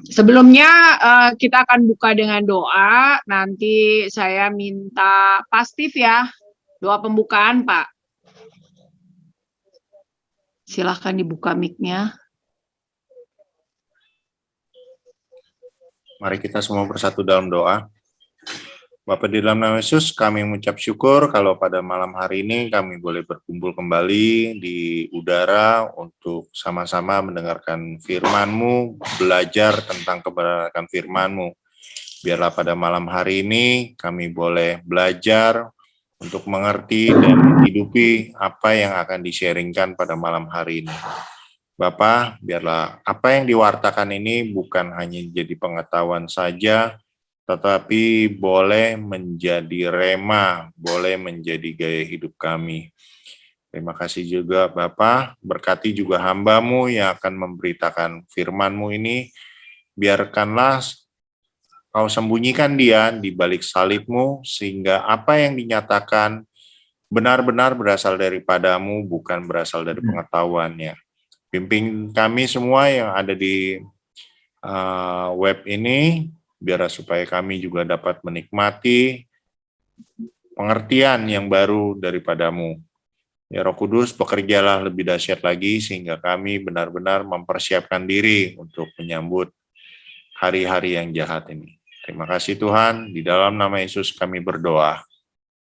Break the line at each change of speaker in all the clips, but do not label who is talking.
Sebelumnya kita akan buka dengan doa. Nanti saya minta Pastif ya, doa pembukaan Pak. Silahkan dibuka mic-nya.
Mari kita semua bersatu dalam doa. Bapa di dalam nama Yesus, kami mengucap syukur kalau pada malam hari ini kami boleh berkumpul kembali di udara untuk sama-sama mendengarkan firman-Mu, belajar tentang kebenaran firman-Mu. Biarlah pada malam hari ini kami boleh belajar untuk mengerti dan menghidupi apa yang akan di-sharingkan pada malam hari ini. Bapak, biarlah apa yang diwartakan ini bukan hanya jadi pengetahuan saja, tetapi boleh menjadi rema, boleh menjadi gaya hidup kami. Terima kasih juga Bapak, berkati juga hamba-Mu yang akan memberitakan firman-Mu ini, biarkanlah Kau sembunyikan dia di balik salib-Mu, sehingga apa yang dinyatakan benar-benar berasal daripada-Mu, bukan berasal dari pengetahuannya. Pimpin kami semua yang ada di web ini, biar supaya kami juga dapat menikmati pengertian yang baru daripada-Mu. Ya Roh Kudus, bekerjalah lebih dahsyat lagi sehingga kami benar-benar mempersiapkan diri untuk menyambut hari-hari yang jahat ini. Terima kasih Tuhan, di dalam nama Yesus kami berdoa.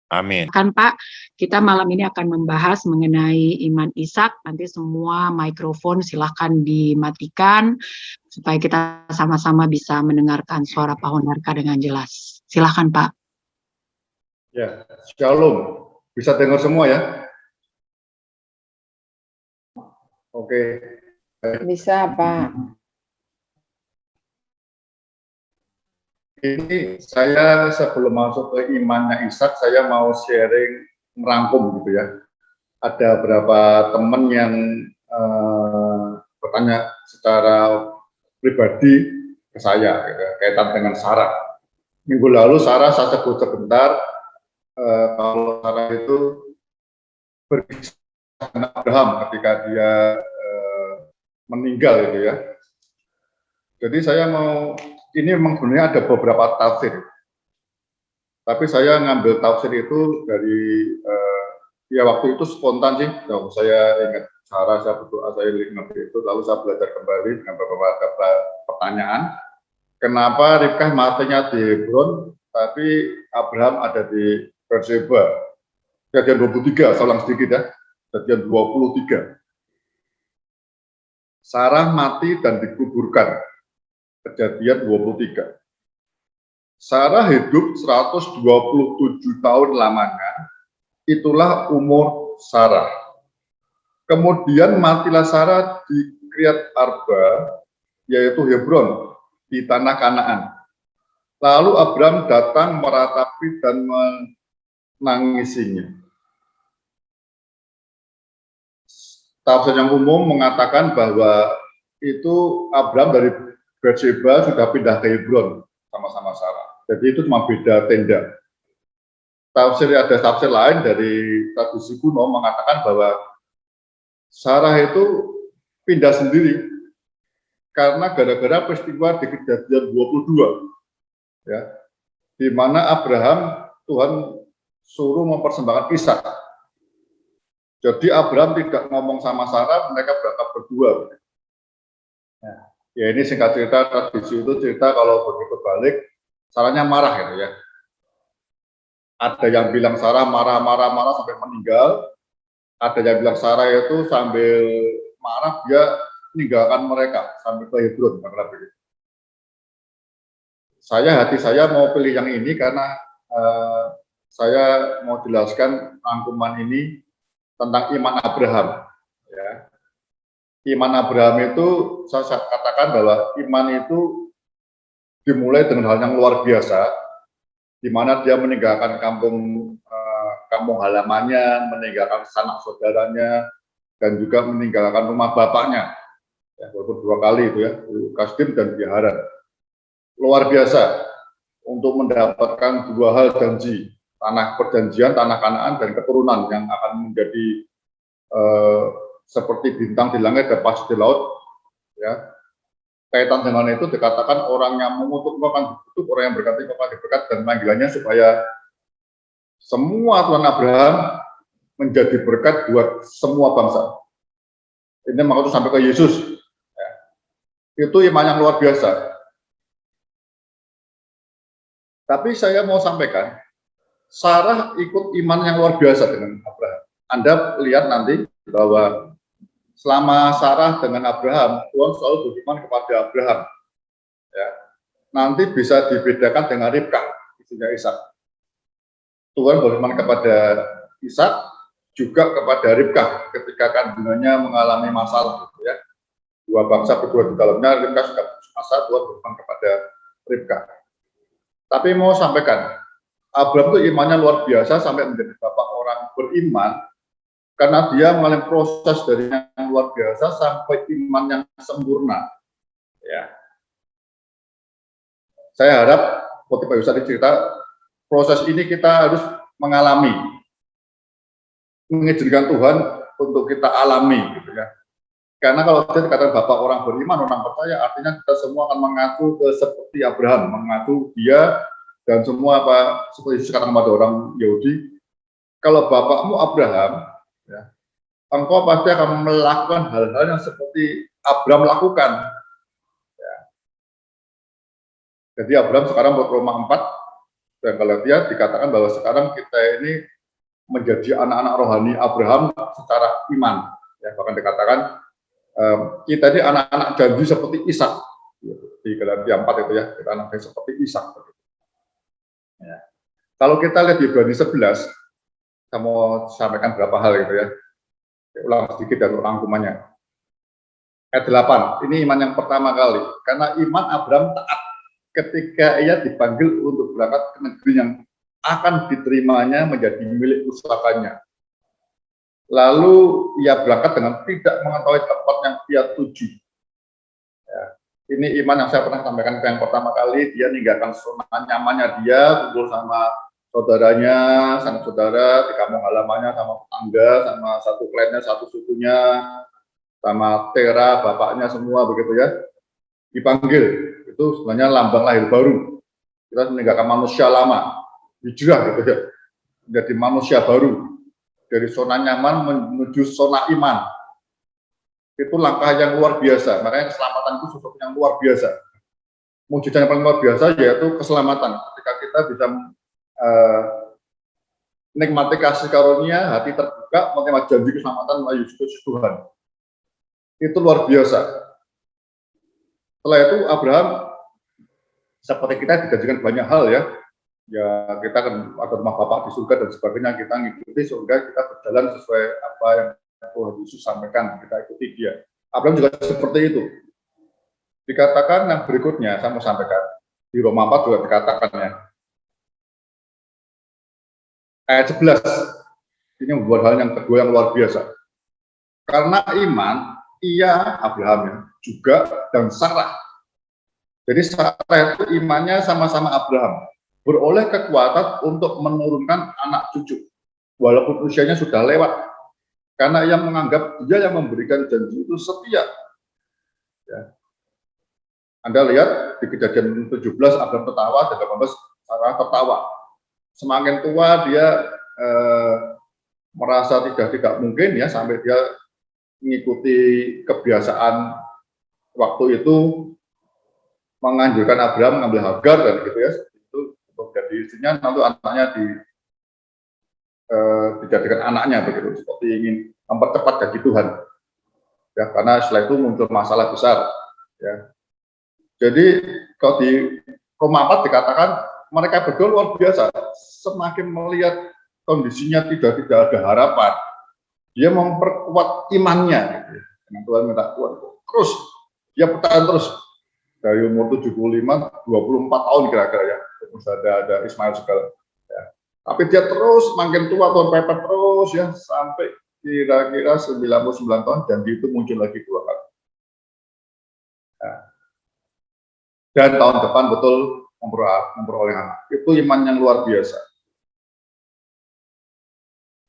Amin.
Kan Pak, kita malam ini akan membahas mengenai iman Ishak. Nanti semua mikrofon silahkan dimatikan supaya kita sama-sama bisa mendengarkan suara Pak Honarka dengan jelas. Silahkan Pak.
Ya, shalom. Bisa dengar semua ya? Oke.
Bisa Pak.
Ini saya sebelum masuk ke imannya Ishak, saya mau sharing merangkum gitu ya. Ada beberapa teman yang bertanya secara pribadi ke saya gitu, kaitan dengan Sarah. Minggu lalu Sarah saya sebut sebentar, kalau Sarah itu berkisah dengan Abraham ketika dia meninggal gitu ya. Jadi saya mau, ini memang sebenarnya ada beberapa tafsir, tapi saya ngambil tafsir itu dari ya waktu itu spontan sih. Saya ingat Sarah, saya berdoa, saya ingat itu, lalu saya belajar kembali dengan beberapa pertanyaan. Kenapa Ribkah matinya di Hebron, tapi Abraham ada di Berseba? Kejadian 23, saya ulang sedikit ya. Kejadian 23. Sarah mati dan dikuburkan. Kejadian 23. Sarah hidup 127 tahun lamanya, itulah umur Sarah. Kemudian matilah Sarah di Kiryat Arba, yaitu Hebron, di tanah Kanaan. Lalu Abraham datang meratapi dan menangisinya. Tafsir yang umum mengatakan bahwa itu Abraham dari Berseba sudah pindah ke Hebron sama-sama Sarah. Jadi itu cuma beda tenda. Ada tafsir lain dari tradisi kuno mengatakan bahwa Sarah itu pindah sendiri karena gara-gara peristiwa di Kejadian 22, ya, di mana Abraham Tuhan suruh mempersembahkan Ishak. Jadi Abraham tidak ngomong sama Sarah, mereka berangkat berdua. Ya ini singkat cerita, tradisi itu cerita kalau begitu balik, Sarahnya marah gitu ya. Ada yang bilang Sarah marah sampai meninggal. Ada yang bilang Sarah itu sambil marah dia meninggalkan mereka sampai ke Hebron. Hati saya mau pilih yang ini karena saya mau jelaskan rangkuman ini tentang iman Abraham. Ya. Iman Abraham itu saya katakan bahwa iman itu dimulai dengan hal yang luar biasa, di mana dia meninggalkan kampung halamannya, meninggalkan sanak saudaranya, dan juga meninggalkan rumah bapaknya. Ya, walaupun 2 kali itu ya, Kasdim dan Biharan. Luar biasa untuk mendapatkan 2 hal janji, tanah perjanjian, tanah Kanaan, dan keturunan yang akan menjadi seperti bintang di langit dan pasir di laut, ya. kaitan dengan itu dikatakan orang yang mengutuk engkau akan dikutuk, orang yang berkati engkau akan diberkat, dan panggilannya supaya semua Tuhan Abraham menjadi berkat buat semua bangsa. Ini maksudnya sampai ke Yesus. Ya. Itu iman yang luar biasa. Tapi saya mau sampaikan, Sarah ikut iman yang luar biasa dengan Abraham. Anda lihat nanti bahwa selama Sarah dengan Abraham, Tuhan selalu beriman kepada Abraham. Ya. Nanti bisa dibedakan dengan Ribka, istrinya Ishak. Tuhan beriman kepada Ishak, juga kepada Ribka ketika kandungannya mengalami masalah. Gitu ya. Dua bangsa berdua di dalamnya, Ribka sudah masalah, Tuhan beriman kepada Ribka. Tapi mau sampaikan, Abraham itu imannya luar biasa sampai menjadi bapak orang beriman, karena dia mengalami proses dari yang luar biasa sampai iman yang sempurna. Ya. Saya harap, seperti Pak Yusuf cerita, proses ini kita harus mengalami, mengizinkan Tuhan untuk kita alami, gitu ya. Karena kalau kita dikatakan bapak orang beriman, orang percaya, artinya kita semua akan mengaku seperti Abraham, mengaku dia dan semua apa seperti sekarang kepada orang Yahudi. Kalau bapakmu Abraham, ya, engkau pasti akan melakukan hal-hal yang seperti Abraham lakukan. Ya. Jadi Abraham sekarang berumah 4. Dan kalau dia dikatakan bahwa sekarang kita ini menjadi anak-anak rohani Abraham secara iman. Ya, bahkan dikatakan kita ini anak-anak janji seperti Ishak. Di Galatia 4 itu ya, kita anak seperti Ishak. Ya. Kalau kita lihat di Ibrani 11, saya mau sampaikan beberapa hal gitu ya. Ulang sedikit dan rangkumannya. Ayat 8, ini iman yang pertama kali. Karena iman Abraham taat ketika ia dipanggil untuk berangkat ke negeri yang akan diterimanya menjadi milik pusakanya. Lalu ia berangkat dengan tidak mengetahui tempat yang dia tuju. Ya, ini iman yang saya pernah sampaikan yang pertama kali, dia meninggalkan zona nyamannya dia, kumpul sama saudaranya, sama saudara di kampung halamannya, sama tetangga, sama satu kliennya, satu sukunya, sama Tera, bapaknya semua begitu ya, dipanggil. Itu sebenarnya lambang lahir baru. Kita meninggalkan manusia lama, hijrah gitu ya, menjadi manusia baru dari zona nyaman menuju zona iman. Itu langkah yang luar biasa. Makanya keselamatan itu sesuatu yang luar biasa. Mujizat yang paling luar biasa yaitu keselamatan. Ketika kita bisa nikmati kasih karunia, hati terbuka, menerima janji keselamatan melalui Yesus Tuhan. Itu luar biasa. Setelah itu Abraham seperti kita dijanjikan banyak hal ya. Ya kita kan ada rumah bapak di surga dan sebagainya, kita ngikuti surga, kita berjalan sesuai apa yang Tuhan Yesus sampaikan, kita ikuti dia. Abraham juga seperti itu. Dikatakan yang berikutnya, saya mau sampaikan, di Roma 4 juga dikatakan ya. Ayat 11, ini membuat hal yang kedua yang luar biasa. Karena iman, ia Abraham juga dan Sarah. Jadi Sarah itu imannya sama-sama Abraham, beroleh kekuatan untuk menurunkan anak cucu, walaupun usianya sudah lewat, karena ia menganggap dia yang memberikan janji itu setia. Ya. Anda lihat di Kejadian 17 Abraham tertawa, dan 18 Sarah tertawa. Semakin tua dia merasa tidak mungkin ya, sampai dia mengikuti kebiasaan waktu itu menganjurkan Abraham mengambil Hagar dan gitu ya, itu untuk jadi istrinya, nanti anaknya dijadikan anaknya begitu, seperti ingin mempercepat gaji Tuhan ya, karena setelah itu muncul masalah besar ya. Jadi kalau di Roma 4 dikatakan mereka berdua luar biasa, semakin melihat kondisinya tidak ada harapan, dia memperkuat imannya gitu. Dengan Tuhan minta Tuhan terus dia bertahan terus dari umur 75, 24 tahun kira-kira ya, terus ada Ismail segala ya. Tapi dia terus makin tua, Tuhan pepet terus ya, sampai kira-kira 99 tahun, dan itu muncul lagi 2 kali ya. Dan tahun depan betul memperoleh anak. Itu iman yang luar biasa.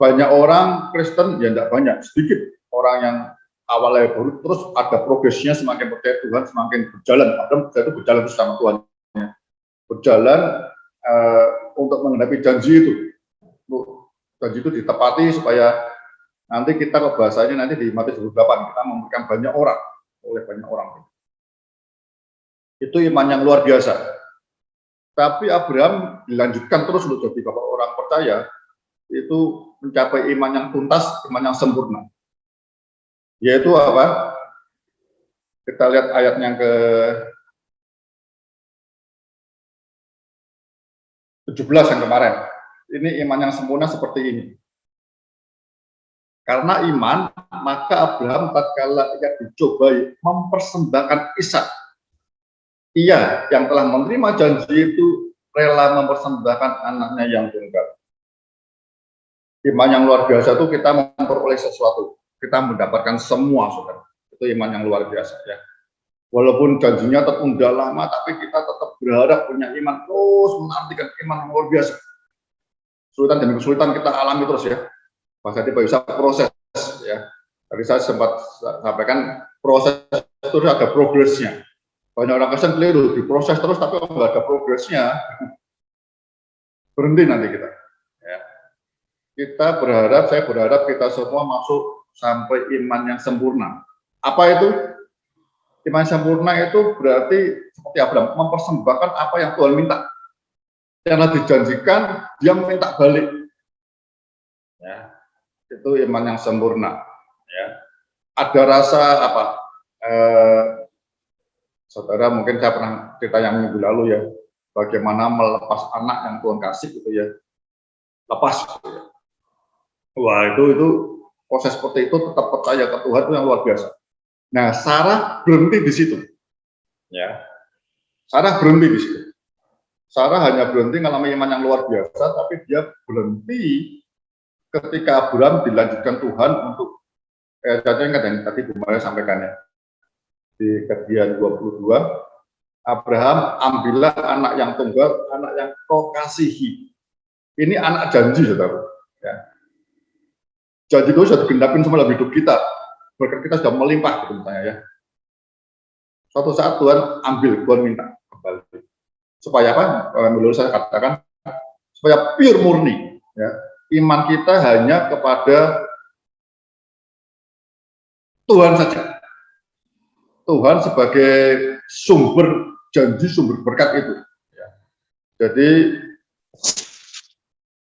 Banyak orang Kristen, ya tidak banyak, sedikit orang yang awalnya baru, terus ada progresnya, semakin percaya Tuhan, semakin berjalan. Abraham itu berjalan bersama Tuhan, berjalan untuk menghadapi janji itu. Janji itu ditepati supaya nanti kita ke bahasanya nanti di Matius 28 kita memberikan banyak orang, oleh banyak orang. Itu iman yang luar biasa. Tapi Abraham dilanjutkan terus untuk jadi bapak orang percaya, itu mencapai iman yang tuntas, iman yang sempurna. Yaitu apa? Kita lihat ayat yang ke 17 yang kemarin. Ini iman yang sempurna seperti ini. Karena iman, maka Abraham tatkala ia dicobai mempersembahkan Ishak. Ia yang telah menerima janji itu rela mempersembahkan anaknya yang tunggal. Iman yang luar biasa itu kita memperoleh sesuatu. Kita mendapatkan semua, saudara. Itu iman yang luar biasa, ya. Walaupun janjinya tertunda lama, tapi kita tetap berharap punya iman, terus menantikan iman yang luar biasa. Kesulitan demi kesulitan kita alami terus, ya. Masa bisa proses, ya. Tadi saya sempat sampaikan proses itu ada progresnya. Banyak orang Kristen keliru, diproses terus tapi nggak ada progresnya, berhenti nanti kita. Ya. Kita berharap, saya berharap kita semua masuk sampai iman yang sempurna. Apa itu? Iman sempurna itu berarti seperti Abraham, mempersembahkan apa yang Tuhan minta. Yang dijanjikan, dia minta balik. Ya. Itu iman yang sempurna. Ya. Ada rasa apa? Saudara, mungkin saya pernah cerita yang minggu lalu, ya, bagaimana melepas anak yang Tuhan kasih gitu, ya, lepas gitu, ya. Wah, itu proses seperti itu, tetap percaya ke Tuhan itu yang luar biasa. Nah, Sarah berhenti di situ, ya. Sarah berhenti di situ. Sarah hanya berhenti mengalami iman yang luar biasa, tapi dia berhenti ketika Abraham dilanjutkan Tuhan untuk tadi Bu Maya sampaikan, ya. Di Kejadian 22, Abraham ambillah anak yang tunggal, anak yang kau kasihi. Ini anak janji, saudara. Ya. Janji itu sudah digendapin semua dalam hidup kita. Berkat kita sudah melimpah, gitu misalnya, ya. Suatu saat Tuhan ambil, Tuhan minta kembali. Supaya apa? Menurut saya katakan, supaya pure murni. Ya. Iman kita hanya kepada Tuhan saja. Tuhan sebagai sumber janji, sumber berkat itu. Ya. Jadi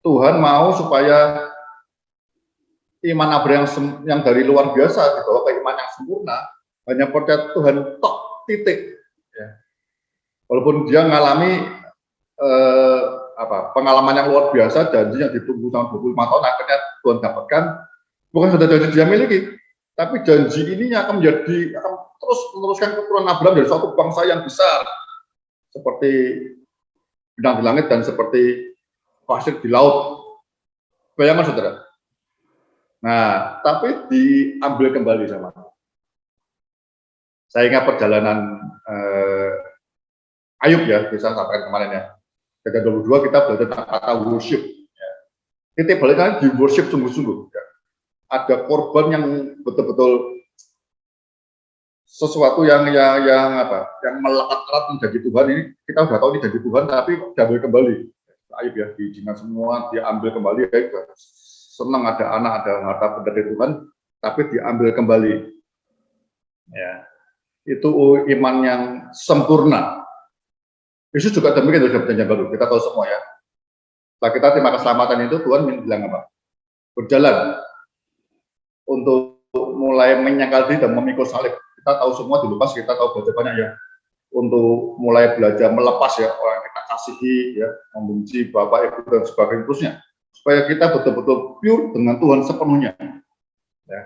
Tuhan mau supaya iman Abraham yang dari luar biasa dibawa ke iman yang sempurna, hanya percaya Tuhan tok, titik. Ya. Walaupun dia mengalami pengalaman yang luar biasa, janji yang ditunggu selama 25 tahun, akhirnya Tuhan dapatkan, bukan sudah janji dia miliki, tapi janji ini akan terus meneruskan keturunan Abraham dari suatu bangsa yang besar, seperti bintang di langit dan seperti pasir di laut. Bayangkan, saudara. Nah, tapi diambil kembali sama. Saya ingat perjalanan Ayub, ya, bisa sampaikan kemarin, ya. Kejadian 22 kita belajar tentang kata worship. Ya. Titik baliknya di worship sungguh-sungguh. Ya. Ada korban yang betul-betul sesuatu yang melekat erat menjadi Tuhan. Ini kita sudah tahu ini jadi Tuhan, tapi diambil kembali. Ayub, ya, diizinkan semua, diambil kembali. Ya, senang ada anak, ada harta benda dari Tuhan, tapi diambil kembali. Ya, itu iman yang sempurna. Yesus juga demikian dalam perjanjian baru. Kita tahu semua, ya. Setelah kita terima keselamatan itu, Tuhan bilang apa? Berjalan untuk mulai menyangkal diri dan memikul salib. Kita tahu semua dilepas, kita tahu belajar banyak, ya, untuk mulai belajar melepas, ya, orang yang kita kasihi, ya, membenci bapak, ibu dan sebagainya, supaya kita betul-betul pure dengan Tuhan sepenuhnya. Ya.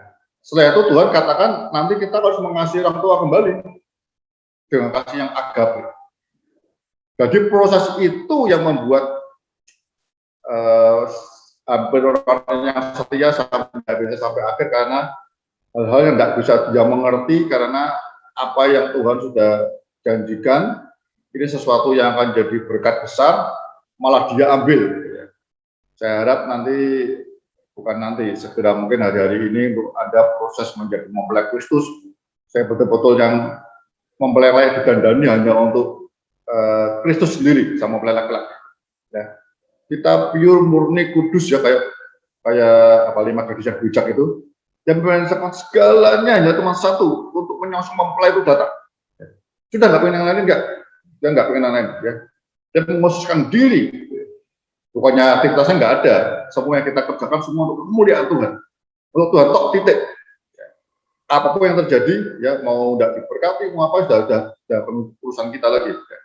Setelah itu Tuhan katakan nanti kita harus mengasihi orang tua kembali dengan kasih yang agape. Jadi proses itu yang membuat hampir orang yang setia sampai akhir, karena hal-hal yang tidak bisa dia mengerti, karena apa yang Tuhan sudah janjikan ini sesuatu yang akan jadi berkat besar, malah dia ambil. Saya harap nanti bukan nanti, segera mungkin hari-hari ini ada proses menjadi mempelai Kristus. Saya betul-betul yang mempelai didandani hanya untuk Kristus sendiri sama mempelai laki-laki. Ya. Kita pure murni kudus ya kayak apa 5 gadis yang bijak itu. Yang menyelesaikan segalanya hanya cuma satu untuk menyongsong mempelai itu datang. Ya. Sudah nggak pengen yang lain dia nggak pengen yang lain ya. Dia mengkhususkan diri. Bukannya aktivitasnya nggak ada, semua yang kita kerjakan semua untuk kemuliaan Tuhan. Untuk Tuhan tok titik. Apapun yang terjadi, ya mau tidak diberkati, mau apa sudah urusan kita lagi. Ya.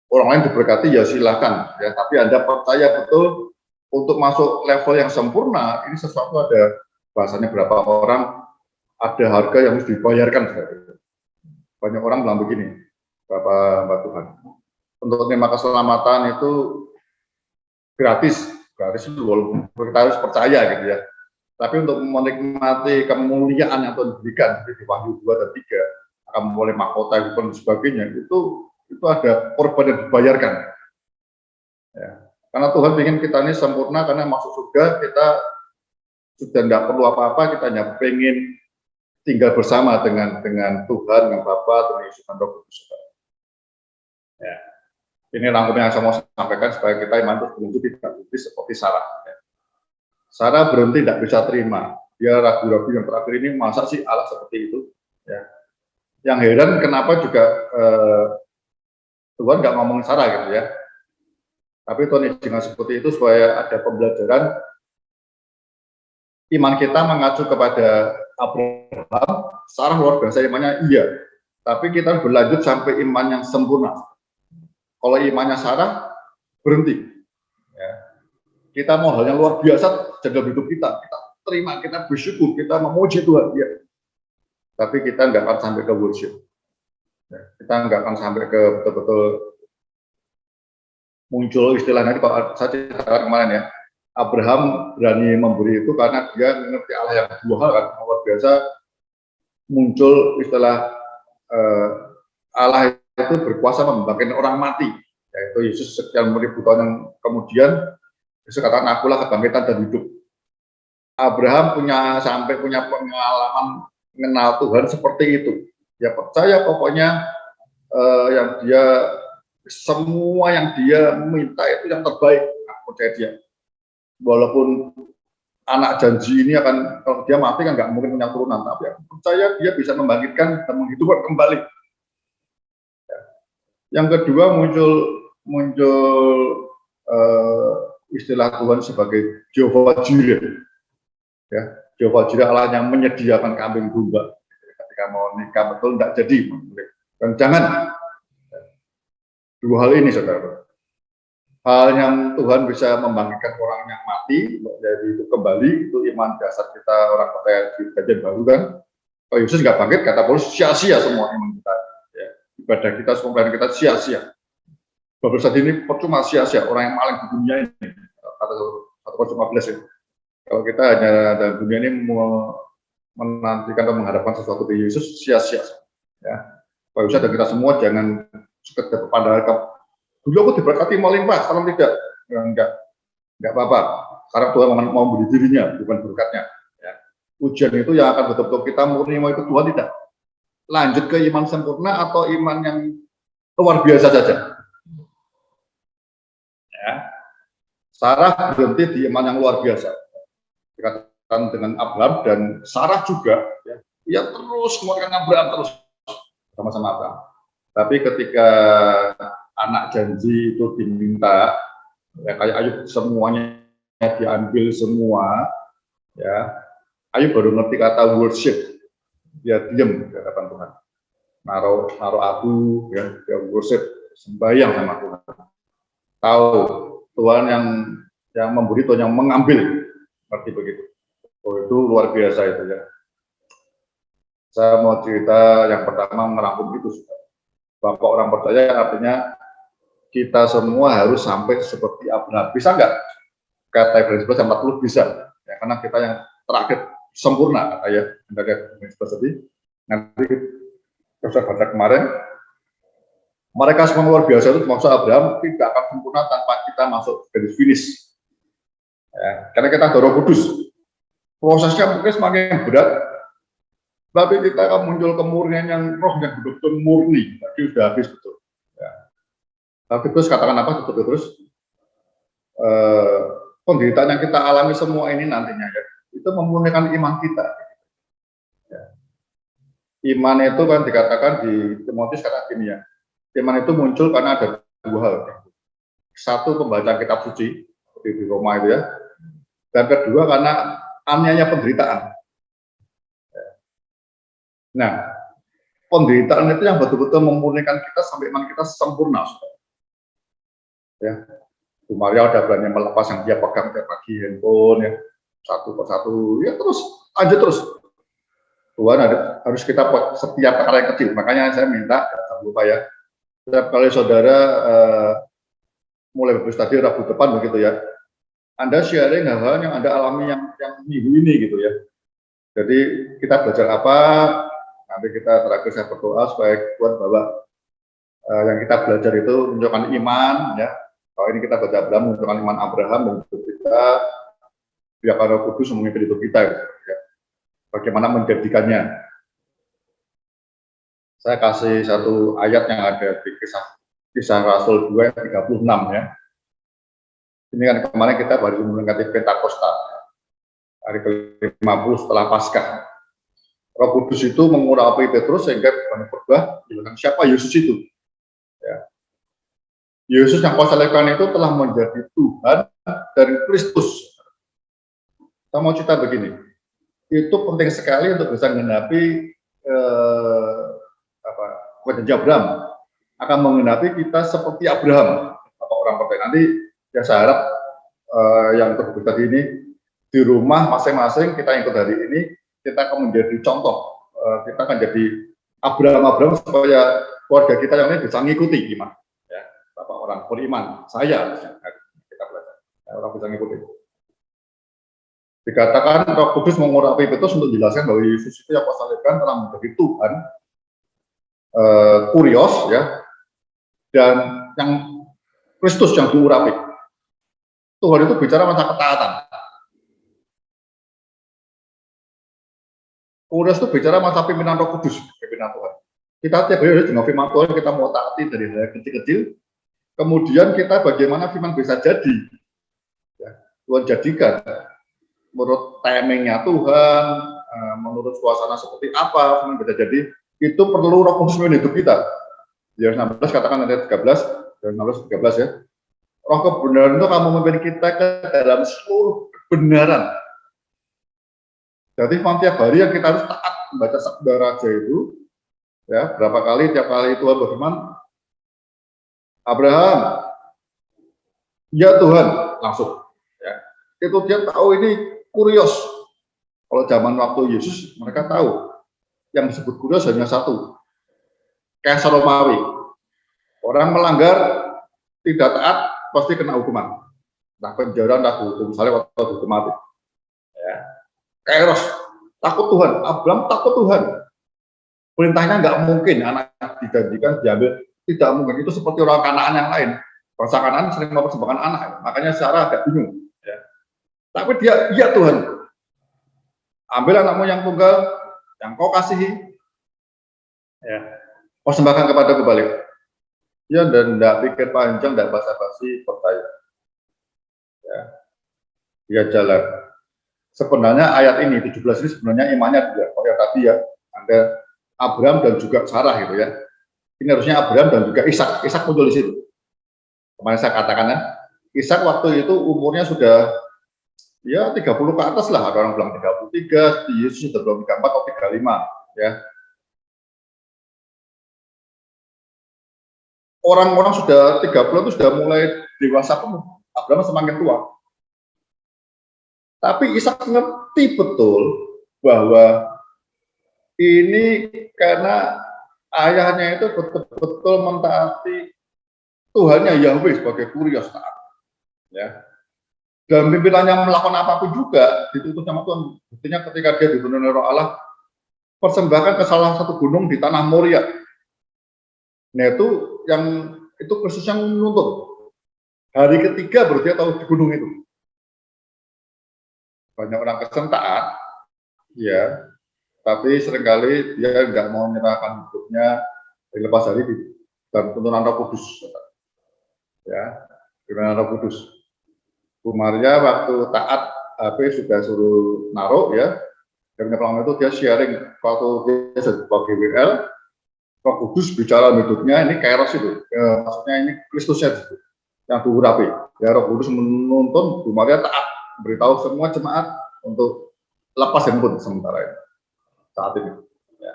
Orang lain diberkati ya silakan, ya. Tapi Anda percaya betul untuk masuk level yang sempurna, ini sesuatu ada bahasanya berapa orang ada harga yang harus dibayarkan. Banyak orang bilang begini, Bapak Tuhan, untuk terima keselamatan itu gratis itu walaupun kita harus percaya gitu ya. Tapi untuk menikmati kemuliaan yang Tuhan berikan di Wahyu 2 dan 3 akan memulai mahkota dan sebagainya itu ada korban yang dibayarkan. Ya. Karena Tuhan ingin kita ini sempurna, karena masuk surga kita sudah tidak perlu apa-apa, kita hanya pengen tinggal bersama dengan Tuhan, dengan Bapa, dengan Yesus dan Roh Kudus. Ya. Ini rangkuman yang saya mau sampaikan supaya kita iman itu berhenti tidak berhenti seperti Sarah. Ya. Sarah berhenti tidak bisa terima. Dia ragu-ragu yang terakhir ini, masa sih Allah seperti itu? Ya. Yang heran kenapa juga Tuhan nggak ngomong Sarah gitu ya. Tapi Tuhan dengan seperti itu supaya ada pembelajaran iman kita mengacu kepada Abraham. Sarah luar biasa imannya, iya. Tapi kita berlanjut sampai iman yang sempurna. Kalau imannya Sarah berhenti, ya. Kita mau hal yang luar biasa dalam hidup kita terima, kita bersyukur, kita memuji Tuhan, ya. Tapi kita nggak akan sampai ke worship, ya. Kita nggak akan sampai ke betul-betul muncul istilahnya. Kalau saya ceritakan kemarin ya, Abraham berani memberi itu karena dia mengerti Allah yang dua hal kan, luar biasa. Muncul istilah Allah itu berkuasa membangkitkan orang mati, yaitu Yesus sekian ribu tahun yang kemudian Yesus katakan akulah kebangkitan dan hidup. Abraham sampai punya pengalaman mengenal Tuhan seperti itu. Dia percaya pokoknya yang dia semua yang dia minta itu yang terbaik. Percaya dia. Walaupun anak janji ini akan kalau dia mati kan nggak mungkin punya turunan, tapi aku percaya dia bisa membangkitkan dan menghidupkan kembali. Yang kedua muncul istilah Tuhan sebagai Jehovah Jireh, ya. Jehovah Jireh Allah yang menyediakan kambing domba ketika mau nikah betul tidak jadi, dan jangan dua hal ini saudara. Hal yang Tuhan bisa membangkitkan orang yang mati dari itu kembali, itu iman dasar kita orang percaya di Perjanjian Baru kan. Kalau Yesus nggak bangkit, kata Paulus sia-sia semua iman kita. Ibadah kita, semua pelayanan kita sia-sia. Baru saat ini percuma sia-sia orang yang maling di dunia ini. Kata 1:15 itu. Kalau kita hanya dalam dunia ini menantikan atau mengharapkan sesuatu dari Yesus, sia-sia. Ya. Baru saja kita semua jangan sekedar berpandang. Dulu aku diberkati melimpah, sekarang tidak. Enggak apa-apa. Sekarang Tuhan mau beri dirinya, bukan berkatnya. Ya. Ujian itu yang akan betul-betul kita murni mau ikut Tuhan tidak. Lanjut ke iman sempurna atau iman yang luar biasa saja. Ya. Sarah berhenti di iman yang luar biasa. Dikatakan dengan Abraham dan Sarah juga, ya, ia terus menguatkan Abraham terus sama-sama Abraham. Tapi ketika anak janji itu diminta, ya kayak Ayub semuanya diambil semua, ya Ayub baru ngerti kata worship. Dia diam di hadapan Tuhan, naruh abu, ya, dia worship, sembahyang sama Tuhan. Tahu Tuhan yang memberi, Tuhan yang mengambil, seperti begitu. Oh, itu luar biasa itu ya. Saya mau cerita yang pertama merangkum itu. Bapak orang percaya artinya kita semua harus sampai seperti Abraham. Bisa nggak? Kata Ibrani 11:40 bisa. Ya, karena kita yang terakhir sempurna, kata ya. Nanti saya baca kemarin, mereka semua luar biasa itu maksud Abraham tidak akan sempurna tanpa kita masuk garis finish. Ya, karena kita ada Roh Kudus. prosesnya mungkin semakin berat, tapi kita akan muncul kemurnian yang roh yang betul-betul murni. Tadi sudah habis betul. Ya. Tapi terus katakan apa? Terus penderitaan yang kita alami semua ini nantinya ya, itu memurnikan iman kita. Ya. Iman itu kan dikatakan di Timotius kata gini ya, iman itu muncul karena ada dua hal. Satu, pembacaan kitab suci seperti di Roma itu ya, dan kedua karena aniaya penderitaan. Nah, penderitaan itu yang betul-betul memurnikan kita sampai iman kita sempurna. Ya, Bu Maria udah berani melepas yang dia pegang tiap pagi handphone ya, satu persatu, ya terus aja terus. Tuhan harus kita buat setiap perkara yang kecil. Makanya saya minta, jangan lupa ya, setiap kali saudara mulai berbus tadi Rabu depan begitu ya, Anda sharing hal-hal yang Anda alami yang minggu ini gitu ya. Jadi kita belajar apa, nanti kita terakhir saya berdoa supaya Tuhan bawa yang kita belajar itu menunjukkan iman ya. Kalau ini kita baca Abraham menunjukkan iman Abraham dan hidup kita, biar Roh Kudus memimpin hidup kita gitu, ya. Bagaimana menjadikannya. Saya kasih satu ayat yang ada di kisah Rasul 2 ayat 36 ya. Ini kan kemarin kita baru mendekati Pentakosta, hari ke-50 setelah Paskah. Roh Kudus itu mengurapi Petrus sehingga banyak berubah. Siapa Yesus itu? Ya. Yesus yang kau salibkan itu telah menjadi Tuhan dan Kristus. Saya mau cerita begini, itu penting sekali untuk bisa menggenapi janji Abraham, akan menggenapi kita seperti Abraham, apa orang percaya. Nanti ya saya harap yang terbukti tadi ini di rumah masing-masing kita ikut hari ini, kita akan menjadi contoh, kita akan jadi Abraham supaya keluarga kita yang lain bisa mengikuti gimana. Bapak orang beriman, saya kita belajar, orang bisa ngikutin. Dikatakan Roh Kudus mengurapi Petrus untuk menjelaskan bahwa Yesus itu yang pasalkan telah menjadi Tuhan, kurios ya, dan yang Kristus yang diurapi. Tuhan itu bicara masa ketaatan. Kurios itu bicara masa pimpinan Roh Kudus, pimpinan Tuhan. Kita tiap hari harus dengan firman Tuhan, kita mau taati dari hal kecil-kecil. Kemudian kita bagaimana firman bisa jadi, ya, Tuhan jadikan menurut timingnya Tuhan, menurut suasana seperti apa firman bisa jadi, itu perlu Roh Kudus memimpin hidup kita. Yohanes 16 katakan ayat 13, Yohanes 16 ya, Roh kebenaran itu kamu memimpin kita ke dalam seluruh kebenaran. Jadi tiap hari yang kita harus taat membaca Sabda Raja itu, ya berapa kali tiap kali Tuhan berfirman, Abraham, ya Tuhan, langsung. Ya. Itu dia tahu ini kurios. Kalau zaman waktu Yesus, mereka tahu yang disebut kurios hanya satu, Kaisar Romawi. Orang melanggar, tidak taat, pasti kena hukuman. Entah penjara, entah hukum, misalnya waktu hukum mati. Ya. Kairos, takut Tuhan. Abraham takut Tuhan. Perintahnya nggak mungkin anak dijanjikan diambil. Tidak mungkin, itu seperti orang Kanaan yang lain. Bangsa Kanaan sering mempersembahkan anak, makanya Sarah agak bingung. Ya. Tapi dia, iya Tuhan, ambil anakmu yang tunggal, yang kau kasihi, ya, persembahkan kepadaku balik. Ya, dan tidak pikir panjang, tidak basa-basi, percaya. Ya. Dia jalan. Sebenarnya ayat ini, 17 ini sebenarnya imannya juga. Oh ya tadi ya, ada Abraham dan juga Sarah gitu ya. Ini harusnya Abraham dan juga Ishak. Ishak muncul di situ. Kemarin saya katakan ya, Ishak waktu itu umurnya sudah ya 30 ke atas lah. Ada orang bilang 33, Yesus sudah belum 34 atau 35 ya. Orang-orang sudah 30 itu sudah mulai dewasa penuh. Abraham semakin tua. Tapi Ishak ngerti betul bahwa ini karena ayahnya itu betul-betul mentaati Tuhannya Yahweh sebagai kurios taat. Ya. Dan pimpinannya melakukan apapun juga dituntut sama Tuhan. Buktinya ketika dia dituntun oleh Roh Allah, persembahkan ke salah satu gunung di tanah Moria. Nah itu Kristus yang menuntut. Hari ketiga baru dia tahu di gunung itu. banyak orang Kristen taat, ya, tapi seringkali dia nggak mau menyerahkan hidupnya dilepas dari dan tuntunan Roh Kudus, ya, tuntunan Roh Kudus. Bu Maria waktu taat, HP sudah suruh naruh, ya, dan pengalaman itu dia sharing waktu dia sebagai WL, Roh Kudus bicara hidupnya, ini kairos itu, maksudnya ini Kristusnya itu, yang diurapi. Ya, Roh Kudus menuntun Bu Maria taat, beritahu semua jemaat untuk lepas handphone sementara ini, saat ini. Ya.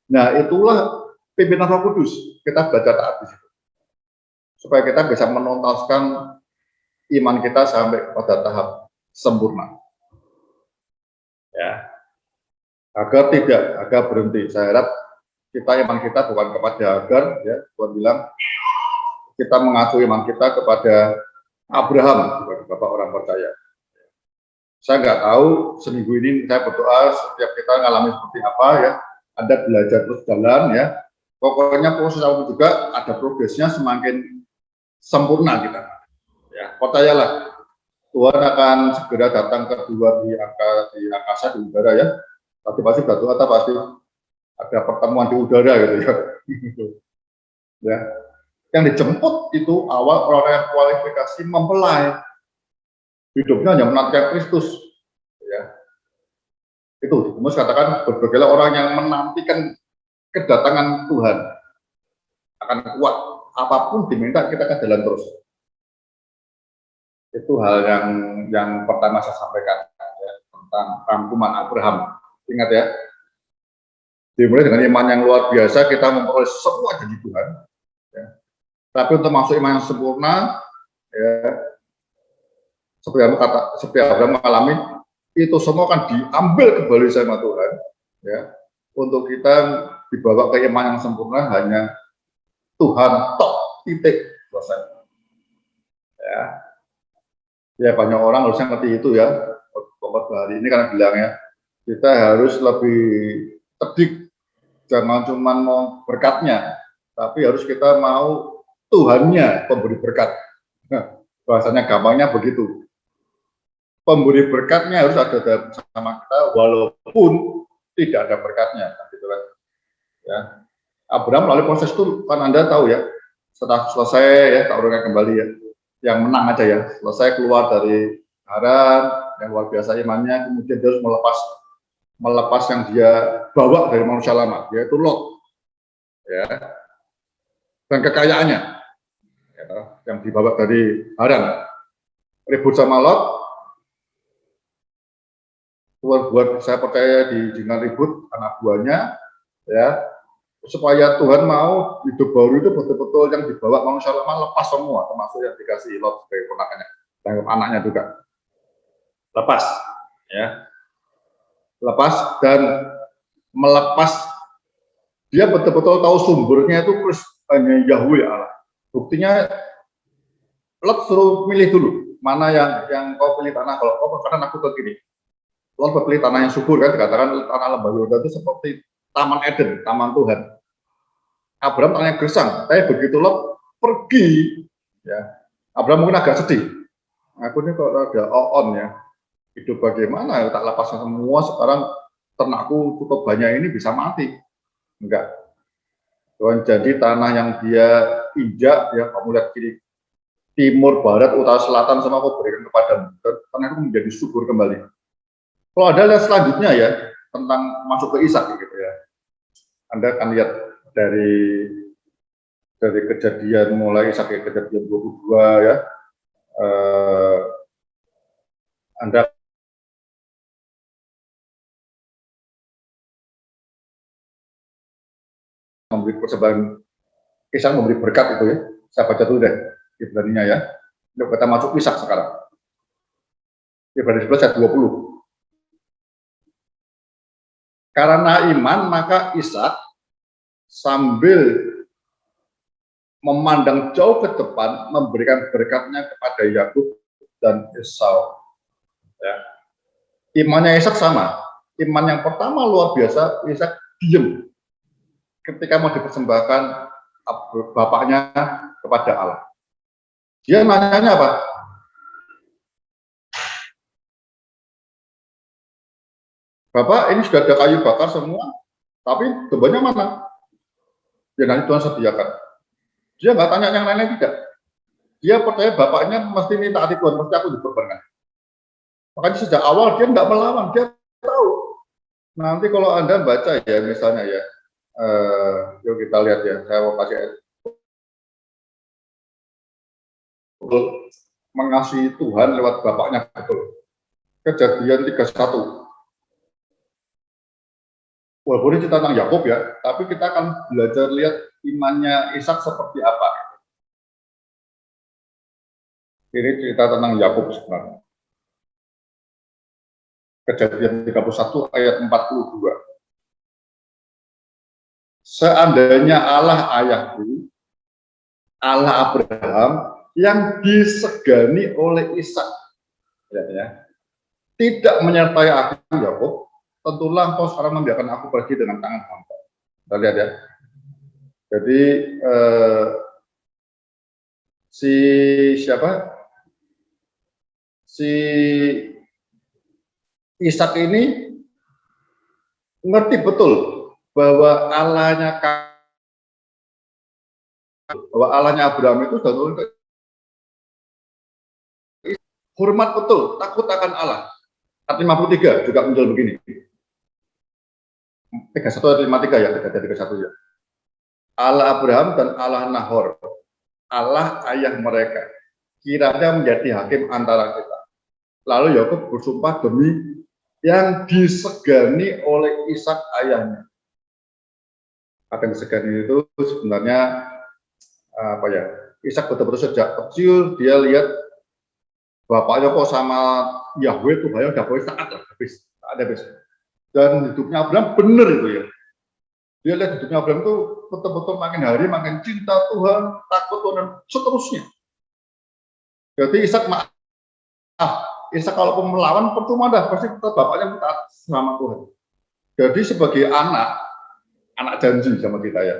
Nah, itulah pimpinan Roh Kudus, kita belajar taat di situ, supaya kita bisa menuntaskan iman kita sampai pada tahap sempurna. Ya, agar berhenti. Saya harap iman kita bukan kepada Hagar, ya, Tuhan bilang kita mengaku iman kita kepada Abraham, sebagai bapak orang percaya. Saya nggak tahu seminggu ini saya berdoa setiap kita ngalami seperti apa, ya, ada belajar terus jalan, ya. Pokoknya proses aku juga ada progresnya, semakin sempurna kita. Ya, percayalah Tuhan akan segera datang kedua di angkasa, di udara, ya. Tapi pasti suatu kata pasti ada pertemuan di udara gitu, ya. Ya. Yang dijemput itu awal orang kualifikasi mempelai, hidupnya hanya menantikan Kristus, ya. Itu Titus katakan berbagailah orang yang menantikan kedatangan Tuhan akan kuat, apapun diminta kita akan jalan terus. Itu hal yang pertama saya sampaikan, ya, tentang rangkuman Abraham. Ingat, ya, dimulai dengan iman yang luar biasa kita memperoleh semua janji Tuhan, ya. Tapi untuk masuk iman yang sempurna, ya, seperti Abraham mengalami, itu semua akan diambil kembali sama Tuhan, ya, untuk kita dibawa ke iman yang sempurna hanya Tuhan, tok, titik, selesai. Ya, ya, banyak orang harusnya ngerti itu, ya. Bapak hari ini kan bilang, ya, kita harus lebih cerdik, jangan cuma mau berkatnya, tapi harus kita mau Tuhannya pemberi berkat. Nah, bahasanya gampangnya begitu. Pemberi berkatnya harus ada bersama kita, walaupun tidak ada berkatnya, gitu kan. Ya, Abraham melalui proses itu, kan Anda tahu, ya, setelah selesai, ya, taruhnya kembali, ya, yang menang aja, ya, selesai keluar dari Haran, yang luar biasa imannya, kemudian dia harus melepas yang dia bawa dari manusia lama, yaitu Lot, ya, dan kekayaannya, ya, yang dibawa dari Haran. Ribut sama Lot, Tuhan buat saya percaya dengan ribut anak buahnya, ya, supaya Tuhan mau hidup baru itu betul-betul yang dibawa manusia lama lepas semua, termasuk yang dikasih Lot sebagai ponakannya, dan anaknya juga lepas, ya, lepas dan melepas. Dia betul-betul tahu sumbernya itu hanya Yahweh Allah. Buktinya Lot suruh milih dulu mana yang kau pilih tanah, kalau kau berkenan aku ke kiri. Lot pilih tanah yang subur, kan dikatakan tanah lembah Yordan itu seperti Taman Eden, taman Tuhan. Abraham tanya gersang, tapi begitu Lot pergi, ya, Abraham mungkin agak sedih. Aku ini kok ada on, ya, hidup bagaimana, tak lepaskan semua, sekarang ternakku cukup banyak ini bisa mati. Enggak. Tuhan jadi tanah yang dia injak, ya, kamu lihat kiri, timur, barat, utara, selatan, semua aku berikan kepadamu. Tanah itu menjadi subur kembali. Kalau ada lihat selanjutnya, ya, tentang masuk ke Ishak, gitu, ya, Anda akan lihat dari kejadian mulai sampai kejadian 22, ya, Anda memberi persembahan, Ishak memberi berkat itu, ya. Saya baca dulu deh Ibrani-nya, ya. Untuk kita masuk Ishak sekarang. Ibrani 11 ayat 20. Karena iman maka Ishak sambil memandang jauh ke depan memberikan berkatnya kepada Yakub dan Esau. Ya. Imannya Ishak sama. Iman yang pertama luar biasa, Ishak diam ketika mau dipersembahkan bapaknya kepada Allah. Dia nanyanya apa? Bapak ini sudah ada kayu bakar semua, tapi dombanya mana? Ya nanti Tuhan sediakan. Dia nggak tanya yang lain-lain tidak. Dia percaya bapaknya mesti minta hati Tuhan, mesti aku dikorbankan. Makanya sejak awal dia nggak melawan, dia tahu. Nanti kalau Anda baca ya, misalnya ya, yuk kita lihat ya, saya mau kasih mengasihi Tuhan lewat bapaknya betul. Kejadian 31. Walaupun ini cerita tentang Yakub ya, tapi kita akan belajar lihat imannya Ishak seperti apa. Ini cerita tentang Yakub sebenarnya. Kejadian 31 ayat 42. Seandainya Allah ayahku, Allah Abraham, yang disegani oleh Ishak, ya, tidak menyertai aku Yakub, tentulah engkau sekarang membiarkan aku pergi dengan tangan hamba. Kita lihat ya. Jadi si Ishak ini ngerti betul bahwa Allahnya Abraham itu sudah turun ke hormat betul, takut akan Allah. Ayat 53 juga muncul begini. 31 ayat 53 ya, 31 ya. Allah Abraham dan Allah Nahor, Allah ayah mereka, kiranya menjadi hakim antara kita. Lalu Yakub bersumpah demi yang disegani oleh Ishak ayahnya. Akan disegani itu sebenarnya apa ya? Ishak betul-betul sejak kecil dia lihat bapaknya kok sama Yahweh, Tuhan udah boleh taat lah, habis, tak ada habis. Dan hidupnya Abraham benar itu ya. Dia lihat hidupnya Abraham itu betul-betul makin hari makin cinta Tuhan, takut Tuhan, dan seterusnya. Jadi Ishak Ishak kalau melawan percuma dah, pasti tetap bapaknya taat sama Tuhan. Jadi sebagai anak janji sama kita ya.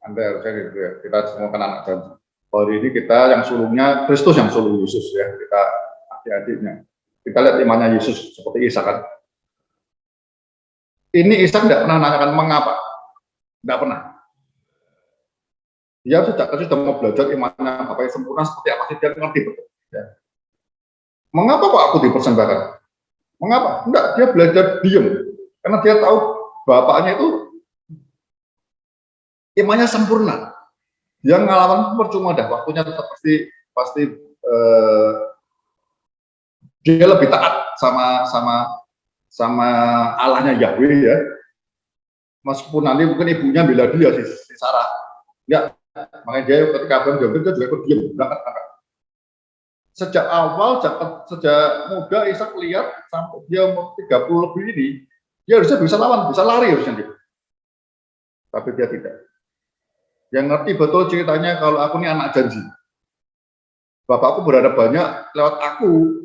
Anda harusnya gitu ya, kita semua kan anak janji. Hari ini kita yang sulungnya Kristus, yang sulung Yesus ya, kita adik-adiknya. Kita lihat imannya Yesus seperti Ishak kan. Ini Ishak tidak pernah nanyakan mengapa, tidak pernah. Dia sejak kecil sudah mau belajar imannya Bapak yang sempurna seperti apa sih, dia ngerti betul. Ya. Mengapa kok aku dipersembahkan? Mengapa? Enggak, dia belajar diam, karena dia tahu bapaknya itu imannya sempurna. Dia ngalaman percuma dah, waktunya tetap pasti dia lebih taat sama Allahnya Yahweh ya. Meskipun nanti mungkin ibunya bela dia si Sarah. Enggak, makanya dia ketika Abraham jauh dia juga ikut diam berangkat. Sejak awal, sejak muda Ishak lihat sampai dia umur 30 lebih ini, dia harusnya bisa lawan, bisa lari harusnya dia. Tapi dia tidak. Yang ngerti betul ceritanya kalau aku ini anak janji. Bapakku berada banyak lewat aku.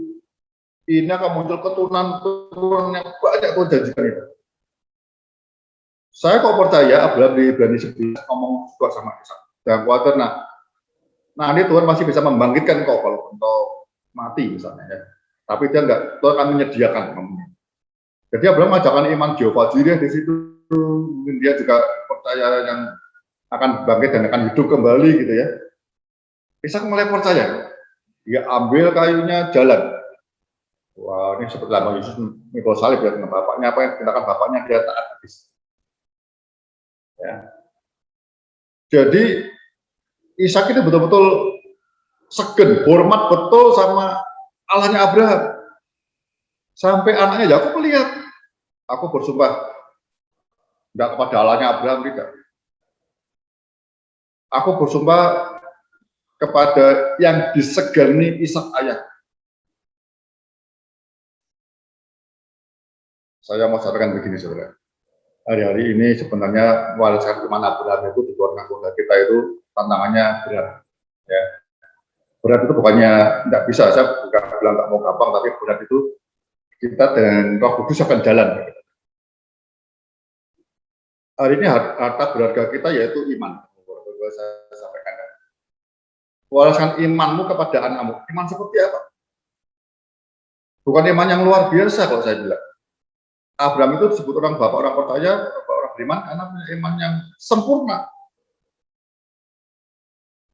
Ini akan muncul keturunan yang banyak Tuhan janjikan itu. Saya kok percaya Abraham di Ibrani 11 ngomong juga sama Ishak. Jangan khawatir, nah ini Tuhan masih bisa membangkitkan kau kalau engkau mati misalnya ya. Tapi dia enggak, Tuhan akan menyediakan. Jadi Abraham mengajarkan iman Jehovah Jireh di situ. Mungkin dia juga percaya yang akan bangkit dan akan hidup kembali gitu ya. Ishak mulai percaya. Dia ambil kayunya, jalan. Wah, ini seperti lama Yesus mikul salib ya dengan bapaknya, apa yang tindakan bapaknya dia taat habis. Ya. Jadi Ishak itu betul-betul segen, hormat betul sama Allahnya Abraham. Sampai anaknya Yakub melihat, aku bersumpah tidak kepada Allahnya Abraham, tidak. Aku bersumpah kepada yang disegani Ishak ayah. Saya mau sampaikan begini saudara. Hari-hari ini sebenarnya mewariskan iman Abraham itu di luar anggota kita itu tantangannya berat. Ya. Berat itu bukannya tidak bisa, saya bukan bilang nggak mau gampang, tapi berat itu kita dengan Roh Kudus akan jalan. Hari ini harta berharga kita yaitu iman. Saya sampaikan. Wariskan imanmu kepada anakmu. Iman seperti apa? Bukan iman yang luar biasa kalau saya bilang. Abraham itu disebut orang bapak orang percaya, bapak orang beriman karena punya iman yang sempurna.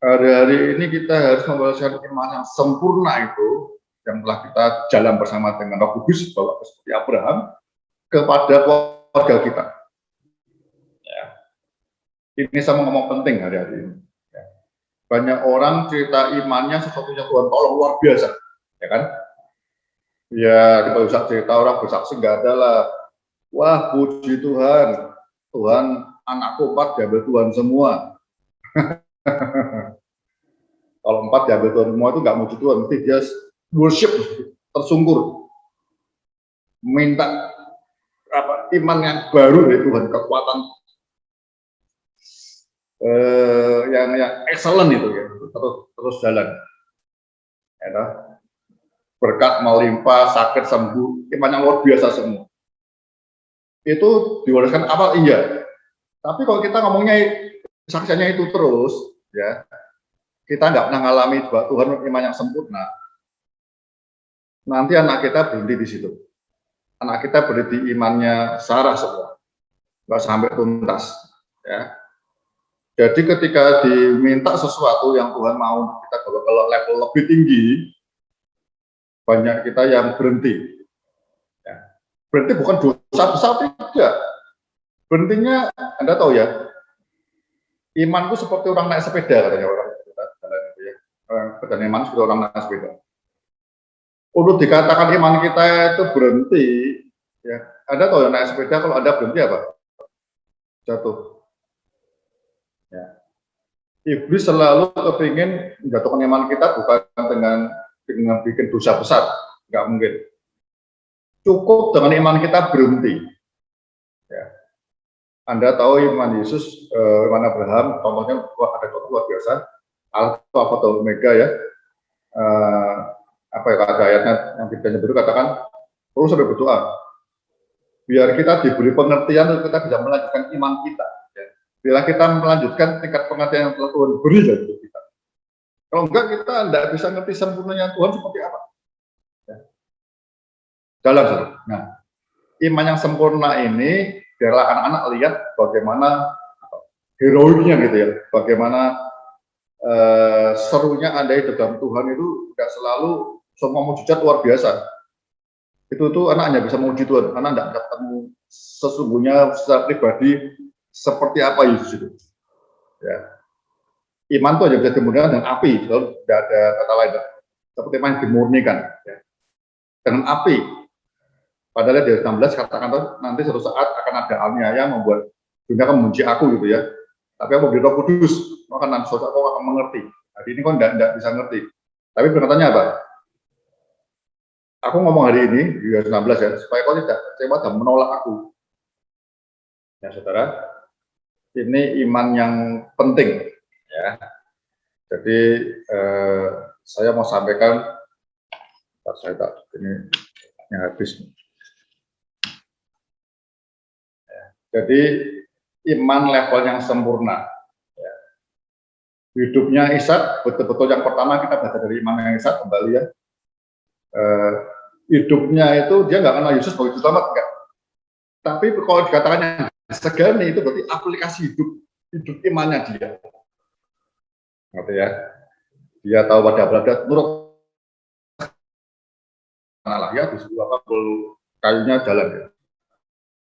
Hari-hari ini kita harus membalaskan iman yang sempurna itu yang telah kita jalan bersama dengan Roh Kudus bahwa seperti Abraham kepada keluarga kita. Ya. Ini saya mau ngomong penting hari-hari ini. Ya. Banyak orang cerita imannya sesuatu yang Tuhan tolong luar biasa, ya kan? Ya kita bisa cerita orang bersaksi nggak ada lah. Wah puji Tuhan, Tuhan anakku 4 diambil Tuhan semua. Kalau 4 diambil Tuhan semua itu nggak muji Tuhan, mesti dia worship tersungkur, minta iman yang baru dari Tuhan, kekuatan yang excellent itu ya, terus jalan. Ya, berkat melimpah, sakit sembuh, iman yang luar biasa semua. Itu diwariskan apa? Iya. Tapi kalau kita ngomongnya saksiannya itu terus, ya kita nggak pernah ngalami bahwa Tuhan iman yang sempurna. Nanti anak kita berhenti di situ. Anak kita berhenti imannya Sarah semua, nggak sampai tuntas. Ya. Jadi ketika diminta sesuatu yang Tuhan mau kita kalau level lebih tinggi, banyak kita yang berhenti. Ya. Berhenti bukan dosa besar, tidak. Berhentinya, Anda tahu ya, imanku seperti orang naik sepeda katanya orang jalan itu ya. Orang iman seperti orang naik sepeda. Untuk dikatakan iman kita itu berhenti, ya. Anda tahu ya naik sepeda kalau Anda berhenti apa? Jatuh. Ya. Iblis selalu kepingin menjatuhkan iman kita bukan dengan bikin dosa besar, nggak mungkin. Cukup dengan iman kita berhenti. Ya. Anda tahu iman Yesus, iman Abraham, contohnya ada contoh luar biasa, Alpha atau Omega ya. Apa ya ada ayatnya yang kita nyebut katakan terus ada berdoa biar kita diberi pengertian dan kita bisa melanjutkan iman kita. Ya. Bila kita melanjutkan tingkat pengertian yang telah Tuhan beri untuk kita. Kalau enggak kita tidak bisa ngerti sempurnanya Tuhan seperti apa. Ya. Jalan saja. Nah, iman yang sempurna ini biarlah anak-anak lihat bagaimana heroiknya gitu ya, bagaimana serunya Anda hidup dalam Tuhan itu tidak selalu semua mujizat luar biasa. Itu tuh anak hanya bisa memuji Tuhan, anak tidak ketemu sesungguhnya secara pribadi seperti apa Yesus itu. Ya. Iman itu hanya bisa dimurnikan dengan api, kalau tidak ada kata lain. Seperti iman yang dimurnikan. Ya. Dengan api. Padahal di 16 katakan nanti suatu saat akan ada aniaya membuat dunia akan membenci aku gitu ya. Tapi aku di Roh Kudus, maka nanti suatu saat aku akan mengerti. Hari ini kok tidak bisa ngerti. Tapi perkataannya apa? Aku ngomong hari ini di 16 ya, supaya kau tidak kecewa dan menolak aku. Ya saudara, ini iman yang penting ya. Jadi saya mau sampaikan, saya tak ini habis. Ya, jadi iman level yang sempurna. Ya. Hidupnya Ishak betul-betul yang pertama kita baca dari iman yang Ishak kembali ya. Hidupnya itu dia nggak kenal Yesus sebagai juru selamat enggak. Tapi kalau dikatakannya segani itu berarti aplikasi hidup imannya dia. Ngerti ya? Dia tahu pada belajar nurut lah ya di sebuah kayunya jalan ya.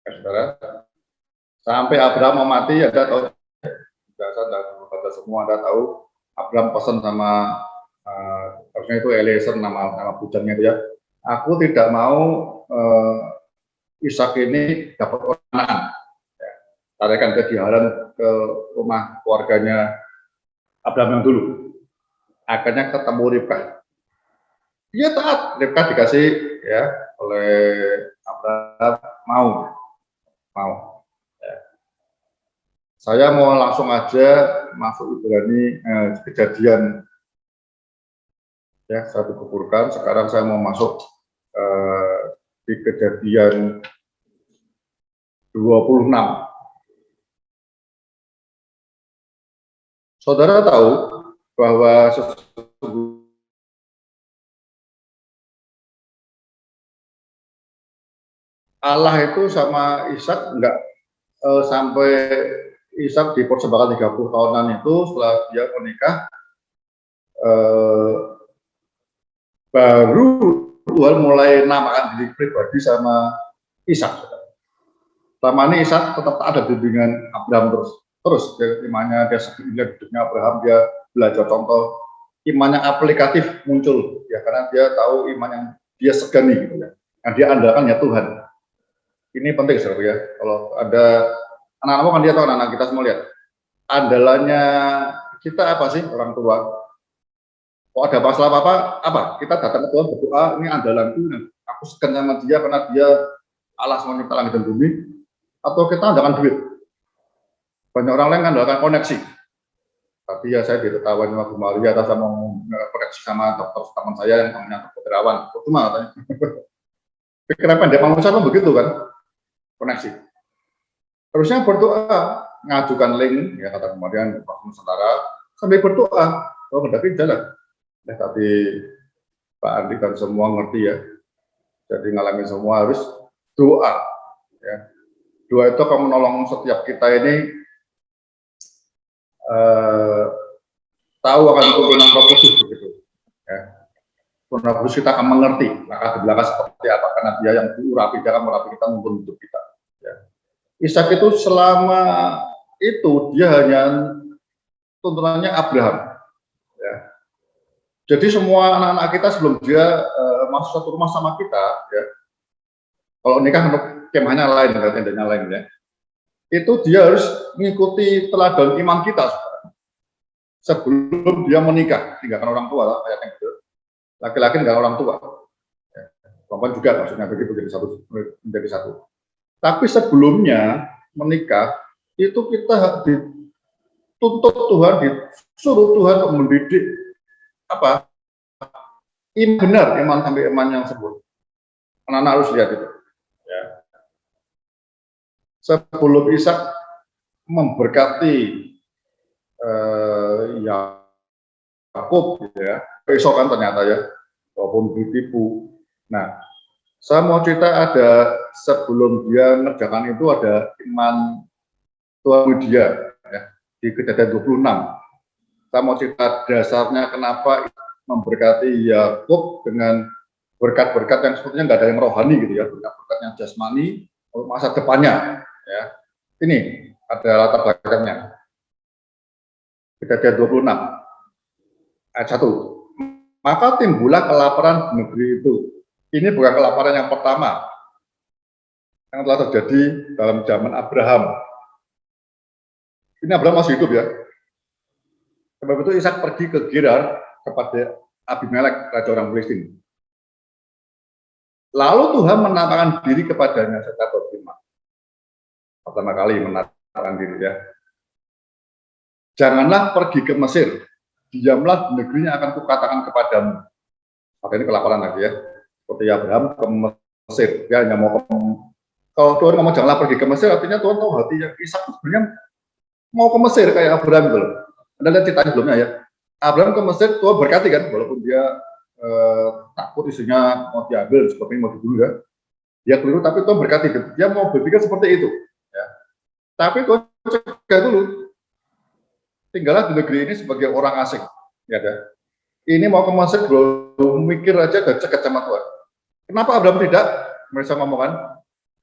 Ya, saudara. Sampai Abraham mau mati ada tahu biasa dan semua ada tahu Abraham pesan sama harusnya itu Eliezer nama bujangnya itu ya. Aku tidak mau Ishak ini dapat anak. Ya. Tarikan ke Haran ke rumah keluarganya Abraham yang dulu. Akhirnya ketemu Ribkah. Dia taat, Ribkah dikasih ya oleh Abraham mau. Ya. Saya mau langsung aja masuk Ibrani kejadian ya saya kuburkan. Sekarang saya mau masuk di kejadian 26. Saudara tahu bahwa sesungguhnya . Allah itu sama Ishak enggak sampai Ishak dipersembahkan 30 tahunan itu setelah dia menikah baru Tuhan mulai namakan diri pribadi sama Ishak. Selama ini Ishak tetap ada bimbingan Abraham terus imannya dia lihat hidupnya Abraham, dia belajar contoh iman yang aplikatif muncul ya, karena dia tahu iman yang dia segani gitu ya, yang dia andalkan ya Tuhan. Ini penting saudara ya, kalau ada anak-anak kan dia tahu, anak-anak kita semua lihat andalannya kita apa sih, orang tua. Kalau ada masalah apa kita datang ke Tuhan berdoa, ini andalanku, aku segan sama dia karena dia Allah semua nyipta langit dan bumi. Atau kita andalkan duit. Banyak orang lain andalkan koneksi. Tapi ya saya diketahui sama Bu Maria, atau sama koneksi sama dokter teman saya yang namanya Dokter Irawan. Cuma katanya. Pikiran pendek manusia kan begitu kan, koneksi. Terusnya berdoa, ngajukan link, ya kata kemudian Pak Nusantara, sambil berdoa, kalau mendaki jalan. Tapi Pak Andi kan semua ngerti ya, jadi ngalamin semua harus doa. Ya. Doa itu akan menolong setiap kita ini tahu akan tuntunan Roh Kudus begitu. Ya. Roh Kudus kita akan mengerti langkah ke belakang seperti apa, karena dia yang diurapi, dia akan merapi kita untuk hidup kita. Ya. Ishak itu selama itu dia hanya tuntunannya Abraham. Ya. Jadi semua anak-anak kita sebelum dia masuk satu rumah sama kita, ya, kalau nikah untuk kemahnya lain, tendanya lain ya. Itu dia harus mengikuti teladan iman kita sebelum dia menikah, tinggalkan orang tua lah, kayak gitu. Laki-laki tinggalkan orang tua, ya. Perempuan juga maksudnya begitu, menjadi satu. Tapi sebelumnya menikah itu kita dituntut Tuhan, disuruh Tuhan untuk mendidik apa? Iman benar, iman sampai iman yang sempurna. Anak-anak harus lihat itu. Ya. Sebelum Ishak memberkati Yakub, gitu ya, besok kan ternyata ya, walaupun ditipu. Nah, saya mau cerita ada sebelum dia ngerjakan itu ada iman Tuhan dia ya, di Kejadian 26. Saya mau cerita dasarnya kenapa memberkati Yakub dengan berkat-berkat yang sebetulnya nggak ada yang rohani gitu ya, berkat-berkat yang jasmani untuk masa depannya. Ya, ini ada latar belakangnya. Kejadian 26 ayat 1. Maka timbullah kelaparan di negeri itu. Ini bukan kelaparan yang pertama yang telah terjadi dalam zaman Abraham. Ini Abraham masih hidup ya. Sebab itu Ishak pergi ke Gerar kepada Abimelek, raja orang Filistin. Lalu Tuhan menampakkan diri kepadanya serta berfirman. Pertama kali menampakkan diri ya. Janganlah pergi ke Mesir, diamlah di negeri yang akan kukatakan kepadamu. Maka ini kelaparan lagi ya. Seperti Abraham ke Mesir, dia hanya mau ke. Kalau Tuhan ngomong janganlah pergi ke Mesir, artinya Tuhan tahu hatinya Ishak sebenarnya mau ke Mesir kayak Abraham gitu loh. Anda lihat ceritanya sebelumnya ya. Abraham ke Mesir, Tuhan berkati kan, walaupun dia takut istrinya mau diambil, seperti mau dibunuh ya. Dia keliru, tapi Tuhan berkati. Dia mau berpikir seperti itu. Ya. Tapi Tuhan cegah dulu. Tinggallah di negeri ini sebagai orang asing. Ya, ini mau ke Mesir, belum mikir aja dan cegah sama Tuhan. Kenapa Abraham tidak? Mereka ngomongkan,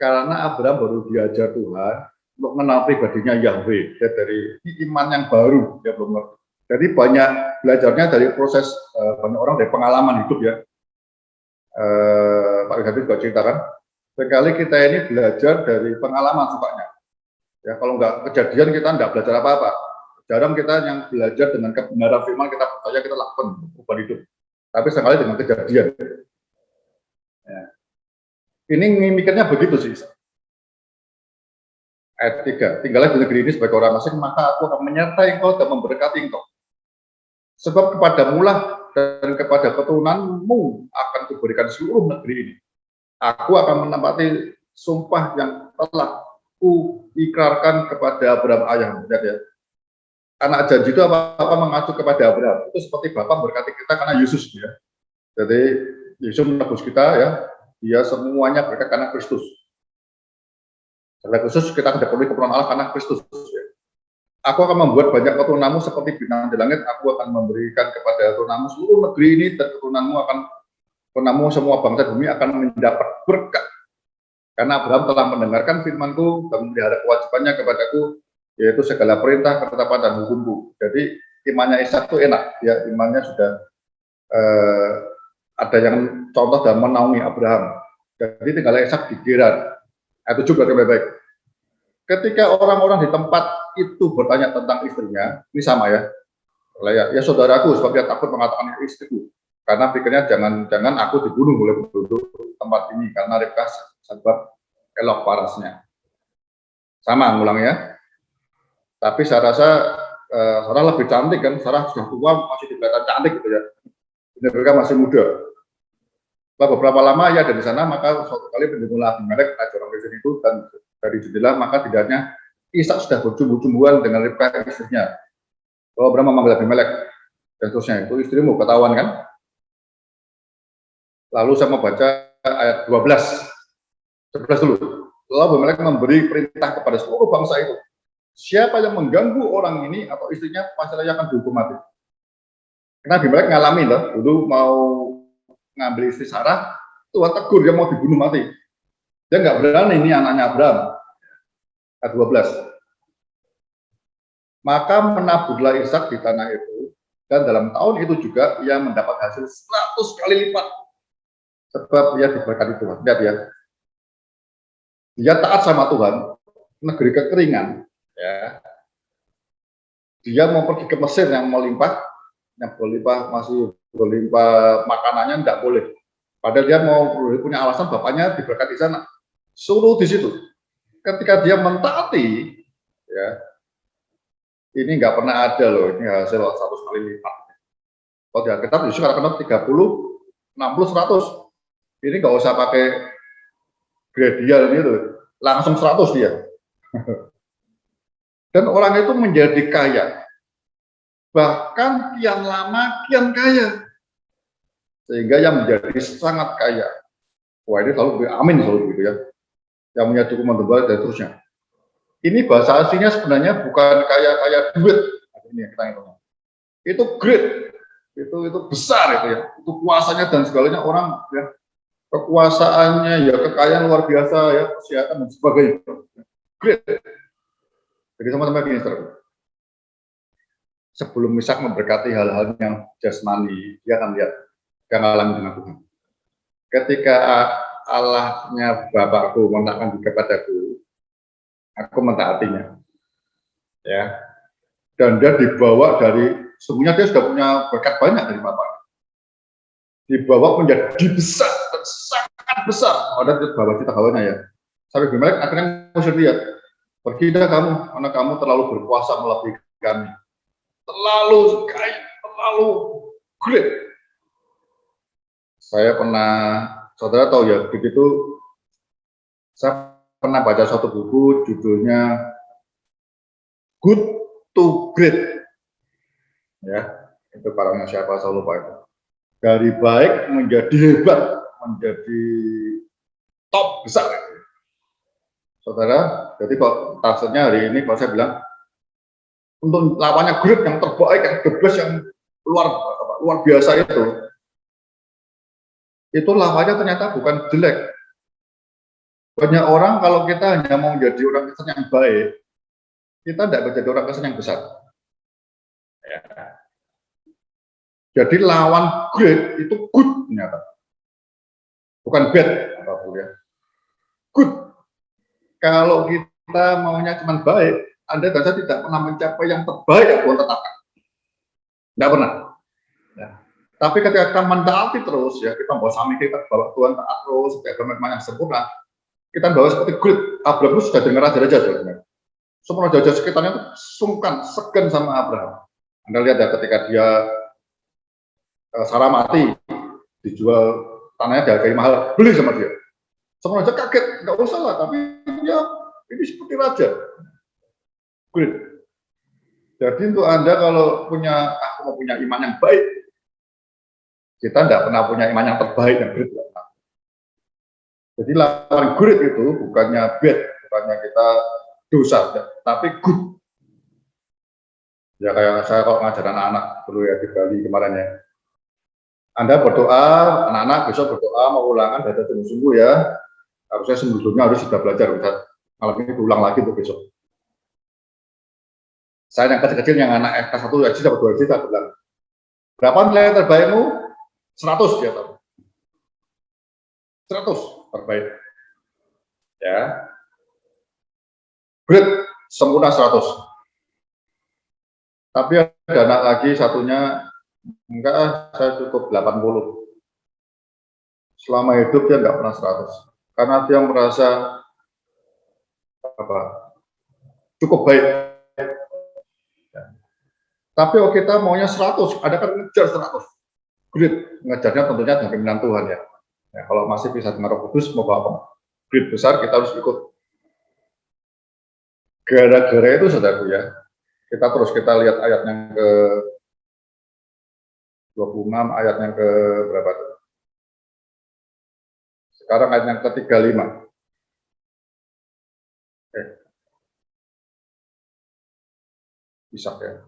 karena Abraham baru diajar Tuhan untuk mengenal pribadinya Yahweh. Dia dari iman yang baru, dia belum ngerti. Jadi banyak belajarnya dari proses banyak orang dari pengalaman hidup ya. Pak Rizadi juga ceritakan, sekali kita ini belajar dari pengalaman sukanya. Ya kalau nggak kejadian kita nggak belajar apa-apa. Jarang kita yang belajar dengan kebenaran firman kita percaya kita lakukan perubahan hidup. Tapi sekali dengan kejadian. Ya. Ini mikirnya begitu sih. Ayat 3, tinggallah di negeri ini sebagai orang asing, maka aku akan menyertai engkau dan memberkati engkau. Sebab kepadamu lah dan kepada keturunanmu akan kuberikan seluruh negeri ini. Aku akan menempati sumpah yang telah kuikrarkan kepada Abraham ayahmu. Lihat ya. Anak janji itu apa-apa mengacu kepada Abraham. Itu seperti Bapak berkati kita karena Yesus ya. Jadi Yesus menebus kita ya. Dia semuanya berkat karena Kristus. Dalam khusus kita tidak perlu keperluan Allah karena Kristus. Ya. Aku akan membuat banyak keturunanmu seperti bintang di langit. Aku akan memberikan kepada keturunanmu seluruh negeri ini, dan keturunanmu semua bangsa bumi akan mendapat berkat. Karena Abraham telah mendengarkan firman-Ku dan memelihara kewajibannya kepadaku, yaitu segala perintah, ketetapan, dan hukum-Ku. Jadi imannya Ishak itu enak, ya imannya sudah ada yang contoh dan menaungi Abraham. Jadi tinggal Ishak di Gerar. Itu juga lebih baik. Ketika orang-orang di tempat itu bertanya tentang istrinya, ini sama ya, ya saudaraku, sebab dia takut mengatakan istriku, karena pikirnya jangan aku dibunuh oleh penduduk tempat ini, karena Ribkah sebab elok parasnya. Sama ngulangnya. Tapi saya rasa Sarah lebih cantik kan, Sarah sudah tua masih kelihatan cantik gitu ya. Ribkah masih muda. Setelah beberapa lama ya dari sana, maka suatu kali pendengarlah Abimelek raja orang Kristen itu, dan dari jendela maka tidaknya Ishak sudah bercumbu-cumbuan dengan Ribkah istrinya. Kalau Abraham memanggil Abimelek dan seterusnya, itu istrimu, ketahuan kan? Lalu saya mau baca ayat 12. 11 dulu. Lalu Abimelek memberi perintah kepada seluruh bangsa itu. Siapa yang mengganggu orang ini atau istrinya, pasti akan dihukum mati. Karena Abimelek ngalamin loh, dulu mau ngambil istri Sarah, Tuhan tegur dia mau dibunuh mati. Dia nggak berani, ini anaknya Abraham. Ayat 12. Maka menaburlah Ishak di tanah itu, dan dalam tahun itu juga ia mendapat hasil 100 kali lipat. Sebab dia diberkati Tuhan. Lihat ya. Dia taat sama Tuhan, negeri kekeringan, ya. Dia mau pergi ke Mesir yang melimpah, masih berlimpah makanannya, tidak boleh. Padahal dia mau punya alasan bapaknya diberkati di sana. Suruh di situ. Ketika dia mentaati, ya, ini nggak pernah ada loh, ini hasil 100 kali lipat. Kalau di Alkitab justru katakan 30, 60, 100. Ini nggak usah pakai gradial gitu, langsung 100 dia. Dan orang itu menjadi kaya. Bahkan kian lama kian kaya. Sehingga yang menjadi sangat kaya. Wah, ini selalu amin selalu gitu ya. Yang punya dukungan tebal dan terusnya. Ini bahasa aslinya sebenarnya bukan kaya duit. Ini yang kita ingat. Itu great. Itu besar itu ya. Itu kuasanya dan segalanya, orang ya, kekuasaannya ya, kekayaan luar biasa ya, kesehatan dan sebagainya. Great. Jadi sama-sama gini, sebelum Ishak memberkati hal-hal yang jasmani, dia akan lihat, dia mengalami dengan Tuhan. Ketika Allahnya Bapakku menaikkan kepadaku, aku mentaatinya, ya. Dan dia dibawa dari, sebenarnya dia sudah punya berkat banyak dari Bapaknya. Dibawa menjadi besar, sangat besar. Ada bawa kita bawanya ya. Sampai Abimelek akhirnya ngusir dia. Pergilah kamu, karena kamu terlalu berkuasa melebihi kami. Terlalu kaya, terlalu great. Saya pernah, saudara tahu ya, begitu saya pernah baca suatu buku judulnya Good to Great. Ya, itu karangnya siapa saya lupa itu. Dari baik menjadi hebat, menjadi top besar. Saudara, jadi kok tafsirnya hari ini kalau saya bilang untuk lawannya great, yang terbaik, yang the best, yang luar biasa itu lawannya ternyata bukan jelek. Banyak orang kalau kita hanya mau menjadi orang Kristen yang baik, kita tidak menjadi orang Kristen yang besar. Ya. Jadi lawan great itu good ternyata, bukan bad apapun ya. Good. Kalau kita maunya cuma baik, Anda dan saya tidak pernah mencapai yang terbaik yang Tuhan tetapkan. Tidak pernah. Ya. Tapi ketika kita mentaati terus, ya kita bawa sami kita bawa Tuhan taat terus, supaya firman yang sempurna. Kita bawa seperti great. Abraham itu sudah dengar raja-raja sebenarnya. Semua raja-raja sekitarnya itu sungkan, segan sama Abraham. Anda lihat ya ketika dia Sarah mati, dijual tanahnya dihargai mahal, beli sama dia. Semua raja kaget, nggak usah lah, tapi ya ini seperti raja. Great. Jadi untuk Anda kalau mau punya iman yang baik, kita tidak pernah punya iman yang terbaik yang great. Jadi lawan great itu bukannya bad, bukannya kita dosa, ya, tapi good. Ya kayak saya kalau ngajar anak-anak dulu ya di Bali kemarin ya. Anda berdoa, anak-anak besok berdoa mau ulangan dari sungguh-sungguh ya. Harusnya sebelumnya harus sudah belajar, bisa malam ini diulang lagi untuk besok. Saya yang kecil-kecil yang anak kelas 1 SD dapat 2 juta bilang, berapa nilai terbaikmu? 100 dia tahu. 100 terbaik. Ya. Great, sempurna 100. Tapi ada anak lagi satunya, enggak, saya cukup 80. Selama hidup dia enggak pernah 100. Karena dia merasa cukup baik. Ya. Tapi kalau kita maunya 100, ada kan ngejar 100. Great, ngejarnya tentunya dengan pimpinan Tuhan ya. Ya, kalau masih bisa dengan Roh Kudus mau bawa great besar, kita harus ikut. Gara-gara itu saudaraku ya, kita lihat ayat yang ke 26, ayat yang ke berapa tuh? Sekarang ayat yang ke 35. Bisa ya.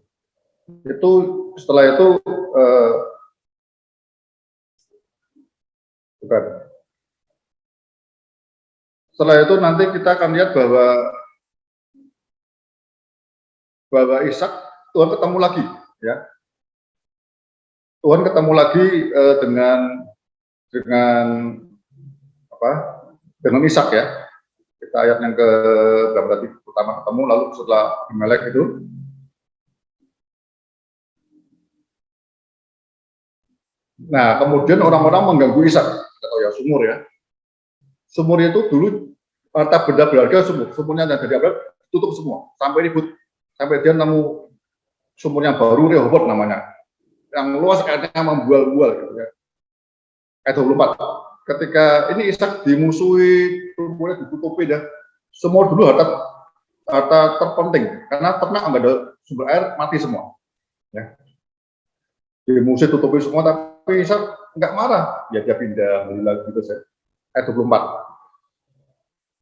Itu setelah itu bukan. Setelah itu nanti kita akan lihat bahwa Ishak Tuhan ketemu lagi ya. Tuhan ketemu lagi dengan Ishak ya. Kita ayat yang ke berapa tadi pertama ketemu, lalu setelah Abimelek itu nah kemudian orang-orang mengganggu Ishak atau ya sumur ya. Sumur itu dulu harta benda berharga, sumurnya yang dari Abraham tutup semua sampai ribut, sampai dia nemu sumur yang baru Rehoboth namanya, yang luas kayaknya membual-bual gitu ya. Ayat 24. Ketika ini Ishak dimusuhi, sumurnya ditutupi dah. Semua dulu harta terpenting karena ternak nggak ada sumber air mati semua. Ya. Dimusuhi tutupi semua, tapi Ishak nggak marah, ya dia pindah beli lagi gitu saya. Ayat 24.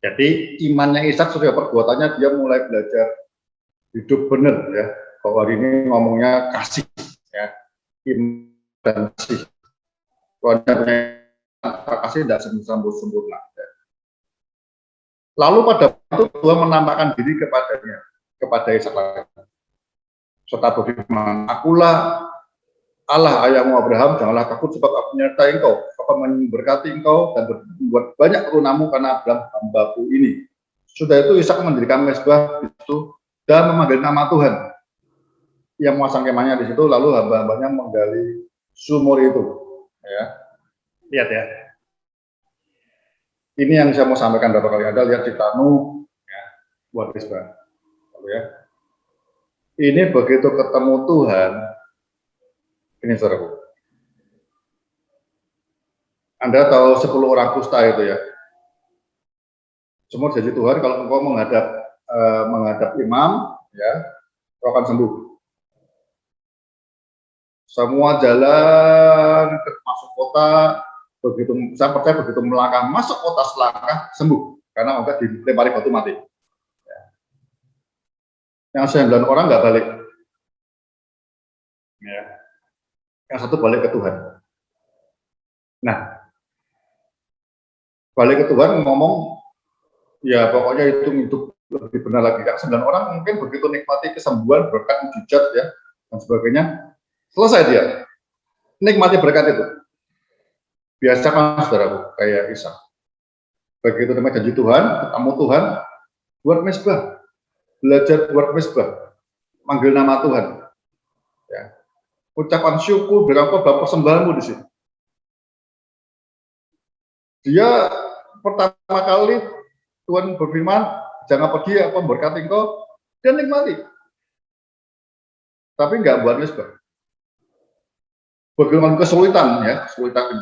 Jadi imannya Ishak sesuai perbuatannya, dia mulai belajar hidup benar ya. Kalau hari ini ngomongnya kasih ya, iman dan kasih. Kalau kasih tidak sempurna. Ya. Lalu pada waktu Tuhan menampakkan diri kepada Ishak lagi. Serta berfirman, akulah Allah ayahmu Abraham, janganlah takut sebab aku menyertai engkau, akan memberkati engkau dan membuat banyak turunamu karena Abraham hambaku ini. Sudah itu Ishak mendirikan mezbah itu dan memanggil nama Tuhan. Yang memasang kemahnya di situ, lalu hamba-hambanya menggali sumur itu. Ya. Lihat ya. Ini yang saya mau sampaikan beberapa kali. Anda lihat cerita Nuh, ya, buat mezbah. Lalu ya. Ini begitu ketemu Tuhan. Ini saudaraku. Anda tahu 10 orang kusta itu ya. Semua janji Tuhan kalau engkau menghadap imam, ya, kau akan sembuh. Semua jalan masuk kota, saya percaya begitu melangkah masuk kota selangkah sembuh, karena mereka dilempari batu mati. Ya. Yang 9 orang nggak balik. Ya. Yang satu balik ke Tuhan. Nah, balik ke Tuhan ngomong, ya pokoknya itu hidup lebih benar lagi. Yang 9 orang mungkin begitu nikmati kesembuhan, berkat, mujizat ya, dan sebagainya, selesai dia. Nikmati berkat itu. Biasakan saudaraku, kayak Ishak. Begitu namanya janji Tuhan, ketemu Tuhan, buat mezbah. Belajar buat mezbah. Manggil nama Tuhan. Ya. Ucapan syukur, berapa persembahanmu di sini. Dia pertama kali Tuhan berfirman, jangan pergi apa memberkati engkau, dia nikmati. Tapi enggak buat mezbah. Bagaimana kesulitan ya, kesulitan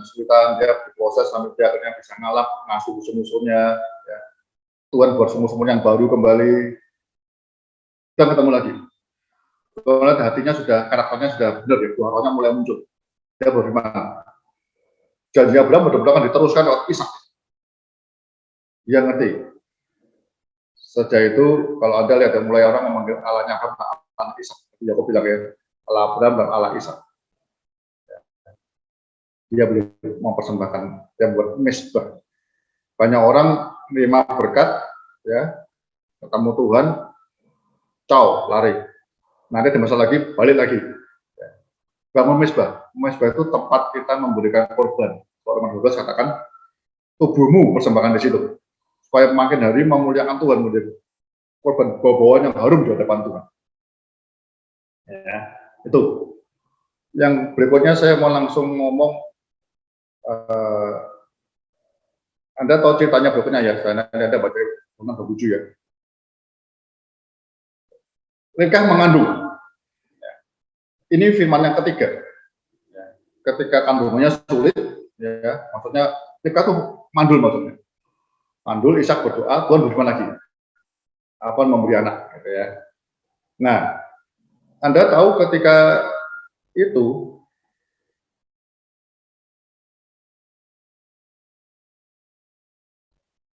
dia diproses sampai dia akhirnya bisa ngalap ngasuh musuh-musuhnya. Ya. Tuhan buat musuh-musuh yang baru kembali. Dan ketemu lagi. Kalau hatinya sudah, karakternya sudah benar ya, rohnya mulai muncul. Dia berfirman, janji Abraham benar-benar akan diteruskan lewat Ishak. Dia ngerti. Sejak itu kalau Anda lihat mulai orang memanggil Allahnya Abraham, Allah Ishak. Yakub bilang ya, Allah Abraham dan Allah Ishak. Dia boleh mempersembahkan, dia buat mesbah. Banyak orang menerima berkat, ya, ketemu Tuhan, ciao, lari. Nanti ada masalah lagi, balik lagi. Ya. Bangun mesbah. Mesbah itu tempat kita memberikan korban. Kalau 12 katakan, tubuhmu persembahkan di situ. Supaya makin hari memuliakan Tuhan, menjadi korban bawa-bawaan yang harum di hadapan Tuhan. Ya, itu. Yang berikutnya saya mau langsung ngomong, Anda tahu ceritanya berikutnya ya, saya Anda baca tentang Kebuju ya. Ribkah mengandung. Ya. Ini firman yang ketiga. Ya. Ketika kandungannya sulit, ya, maksudnya Ribkah tuh mandul maksudnya. Mandul, Ishak berdoa, Tuhan beriman lagi. Apa memberi anak, gitu ya. Nah, Anda tahu ketika itu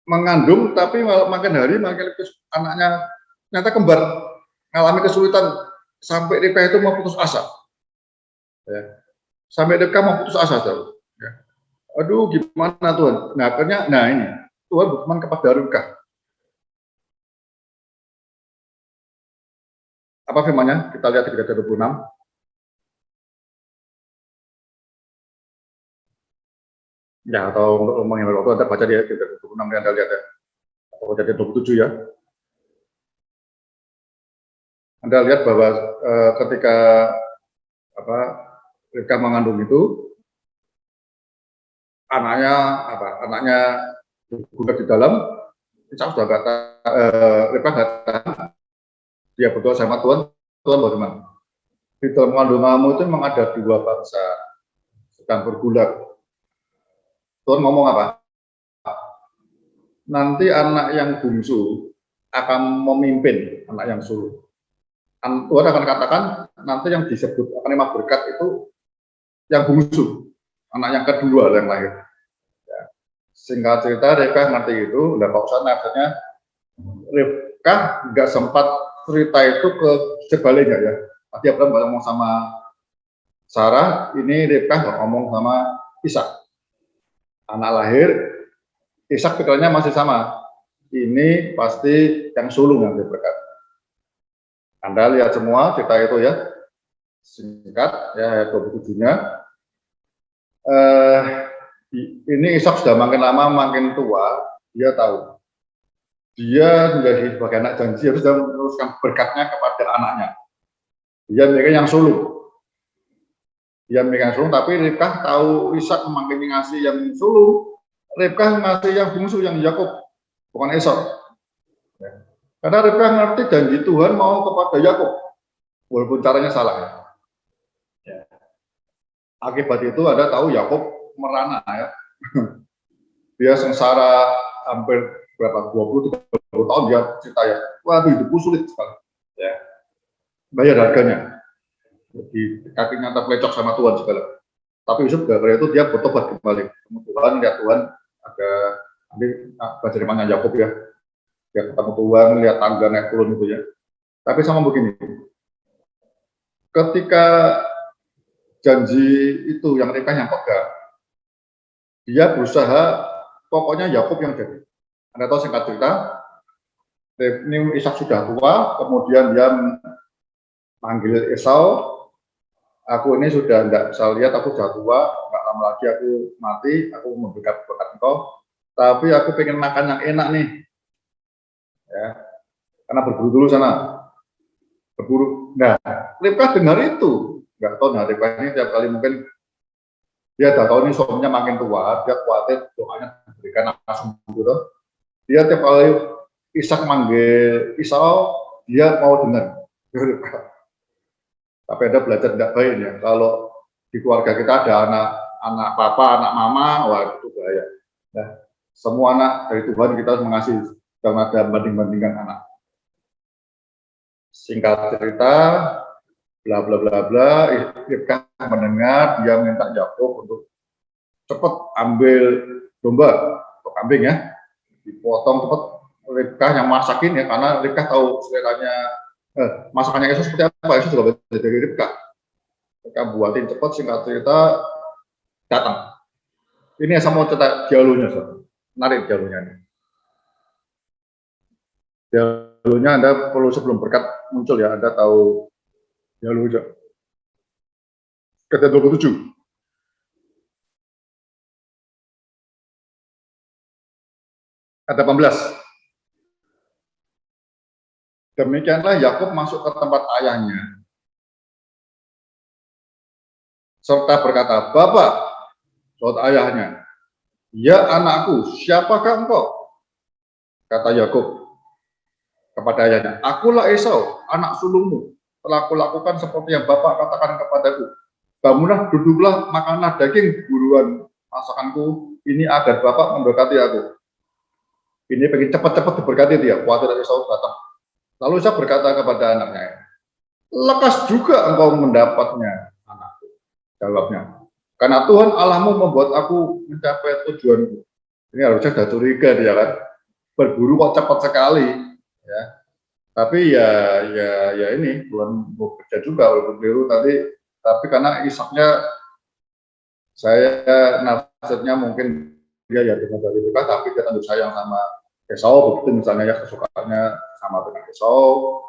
mengandung, tapi makin hari makin anaknya ternyata kembar, mengalami kesulitan sampai Ribkah itu mau putus asa. Ya. Sampai Ribkah mau putus asa, tahu. Ya. Aduh, gimana Tuhan? Nah, akhirnya, ini Tuhan berfirman kepada Ribkah. Apa firmannya? Kita lihat di ayat 26. Ya, atau untuk menghindari waktu, Anda baca di ayat 26, Anda lihat ya. Atau baca di 27 ya. Anda lihat bahwa ketika Ribkah mengandung itu, anaknya bergulat di dalam, Ishak sudah kata, Ribkah kata, dia berdoa sama Tuhan, Tuhan bagaimana? Di dalam kandunganmu itu memang ada dua bangsa sedang bergulat. Tuhan ngomong apa? Nanti anak yang bungsu akan memimpin anak yang sulung. Tuhan akan katakan nanti yang disebut akan menerima berkat itu yang bungsu, anak yang kedua yang lahir. Ya. Singkat cerita, Ribkah ngerti itu, udah Pak Ustadz, akhirnya Ribkah nggak sempat cerita itu ke sebaliknya ya. Tadi Abraham ngomong sama Sarah, ini Ribkah ngomong sama Ishak. Anak lahir, Ishak pikirannya masih sama. Ini pasti yang sulung yang berkat. Anda lihat semua cerita itu ya. Singkat ya, ayat 27-nya. Ini Ishak sudah makin lama makin tua, dia tahu. Dia menjadi sebagai anak janji harus meneruskan berkatnya kepada anaknya. Dia mikir yang sulung. Dia mikir yang sulung, tapi Ribkah tahu Ishak makin ngasih yang sulung. Ribkah ngasih yang bungsu, yang Yakub, bukan Esau. Ya. Karena Ribkah ngerti janji Tuhan mau kepada Yakub, walaupun caranya salah ya. Ya. Akibat itu Anda tahu Yakub merana ya. Dia sengsara hampir berapa 20-30 tahun dia cerita ya. Waduh, hidupku sulit sekali. Ya. Bayar harganya. Di kakinya terpelecok sama Tuhan segala. Tapi Yusuf gara-gara itu dia bertobat kembali. Tuhan, lihat Tuhan ada nanti baca firman Yakub ya. Dia ketemu Tuhan, lihat tangga naik turun itu ya. Tapi sama begini. Ketika janji itu yang Ribkah yang pegang, dia berusaha pokoknya Yakub yang jadi. Anda tahu singkat cerita, ini Ishak sudah tua, kemudian dia manggil Esau, aku ini sudah tidak bisa lihat, aku sudah tua, nggak lama lagi aku mati, aku memberikan berkat engkau, tapi aku pengen makan yang enak nih, ya, karena berburu dulu sana, berburu. Nah, Ribkah dengar itu, nggak tahu, nah Ribkah ini tiap kali mungkin dia udah tahu ini suaminya makin tua, dia khawatir doanya diberikan langsung gitu. Dia tiap kali Ishak manggil Esau, dia mau dengar. Tapi ada belajar tidak baik ya. Kalau di keluarga kita ada anak papa, anak mama, wah itu bahaya. Nah, semua anak dari Tuhan kita harus mengasihi, jangan ada banding-bandingkan anak. Singkat cerita, bla bla bla bla, Ribkah mendengar dia minta Yakub untuk cepat ambil domba atau kambing ya, dipotong cepat, Ribkah yang masakin ya, karena Ribkah tahu seleranya masakannya Esau seperti apa. Esau juga belajar dari Ribkah. Ribkah buatin cepat, singkat cerita datang. Ini yang saya mau cerita dialognya, menarik dialognya ini. Dialognya Anda perlu sebelum berkat muncul ya, Anda tahu dialognya. Kata 27. Kata 18. Demikianlah Yakub masuk ke tempat ayahnya, serta berkata, Bapak, saud ayahnya, ya anakku, siapakah engkau? Kata Yakub kepada ayahnya, akulah Esau, anak sulungmu. Telah kulakukan seperti yang Bapak katakan kepadaku. Bangunlah, duduklah, makanlah daging buruan masakanku ini agar Bapak memberkati aku. Ini pengen cepat-cepat diberkati dia, khawatir Esau datang. Lalu saya berkata kepada anaknya, lekas juga engkau mendapatnya, anakku. Jawabnya, karena Tuhan Allahmu membuat aku mencapai tujuanku. Ini harusnya sudah curiga dia kan, berburu kok cepat sekali, ya. Tapi ya ini belum bekerja juga walaupun keliru tadi. Tapi karena Ishaknya, saya nasihatnya mungkin dia ya dengan dari Ribkah, tapi dia tentu sayang sama Esau, begitu misalnya ya kesukaannya sama dengan Esau,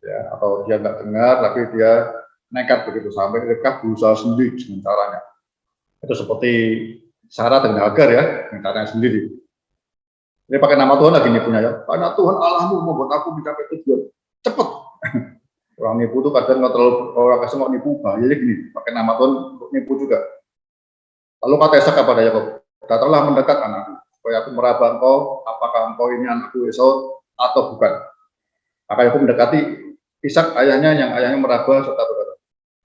ya, atau dia nggak dengar tapi dia nekat begitu sampai Ribkah berusaha sendiri dengan caranya. Itu seperti Sarah dengan Hagar ya, dengan caranya sendiri. Ini pakai nama Tuhan lagi nipunya ya. Karena Tuhan Allahmu membuat aku mencapai tujuan. Cepet. Orang nipu itu kadang nggak terlalu, orang kasih mau nipu, bahayanya gini, pakai nama Tuhan untuk nipu juga. Lalu kata Ishak kepada Yakub, datanglah mendekat anakku, supaya aku meraba engkau, apakah engkau ini anakku Esau atau bukan. Maka Yakub mendekati Ishak ayahnya, yang ayahnya meraba serta berkata,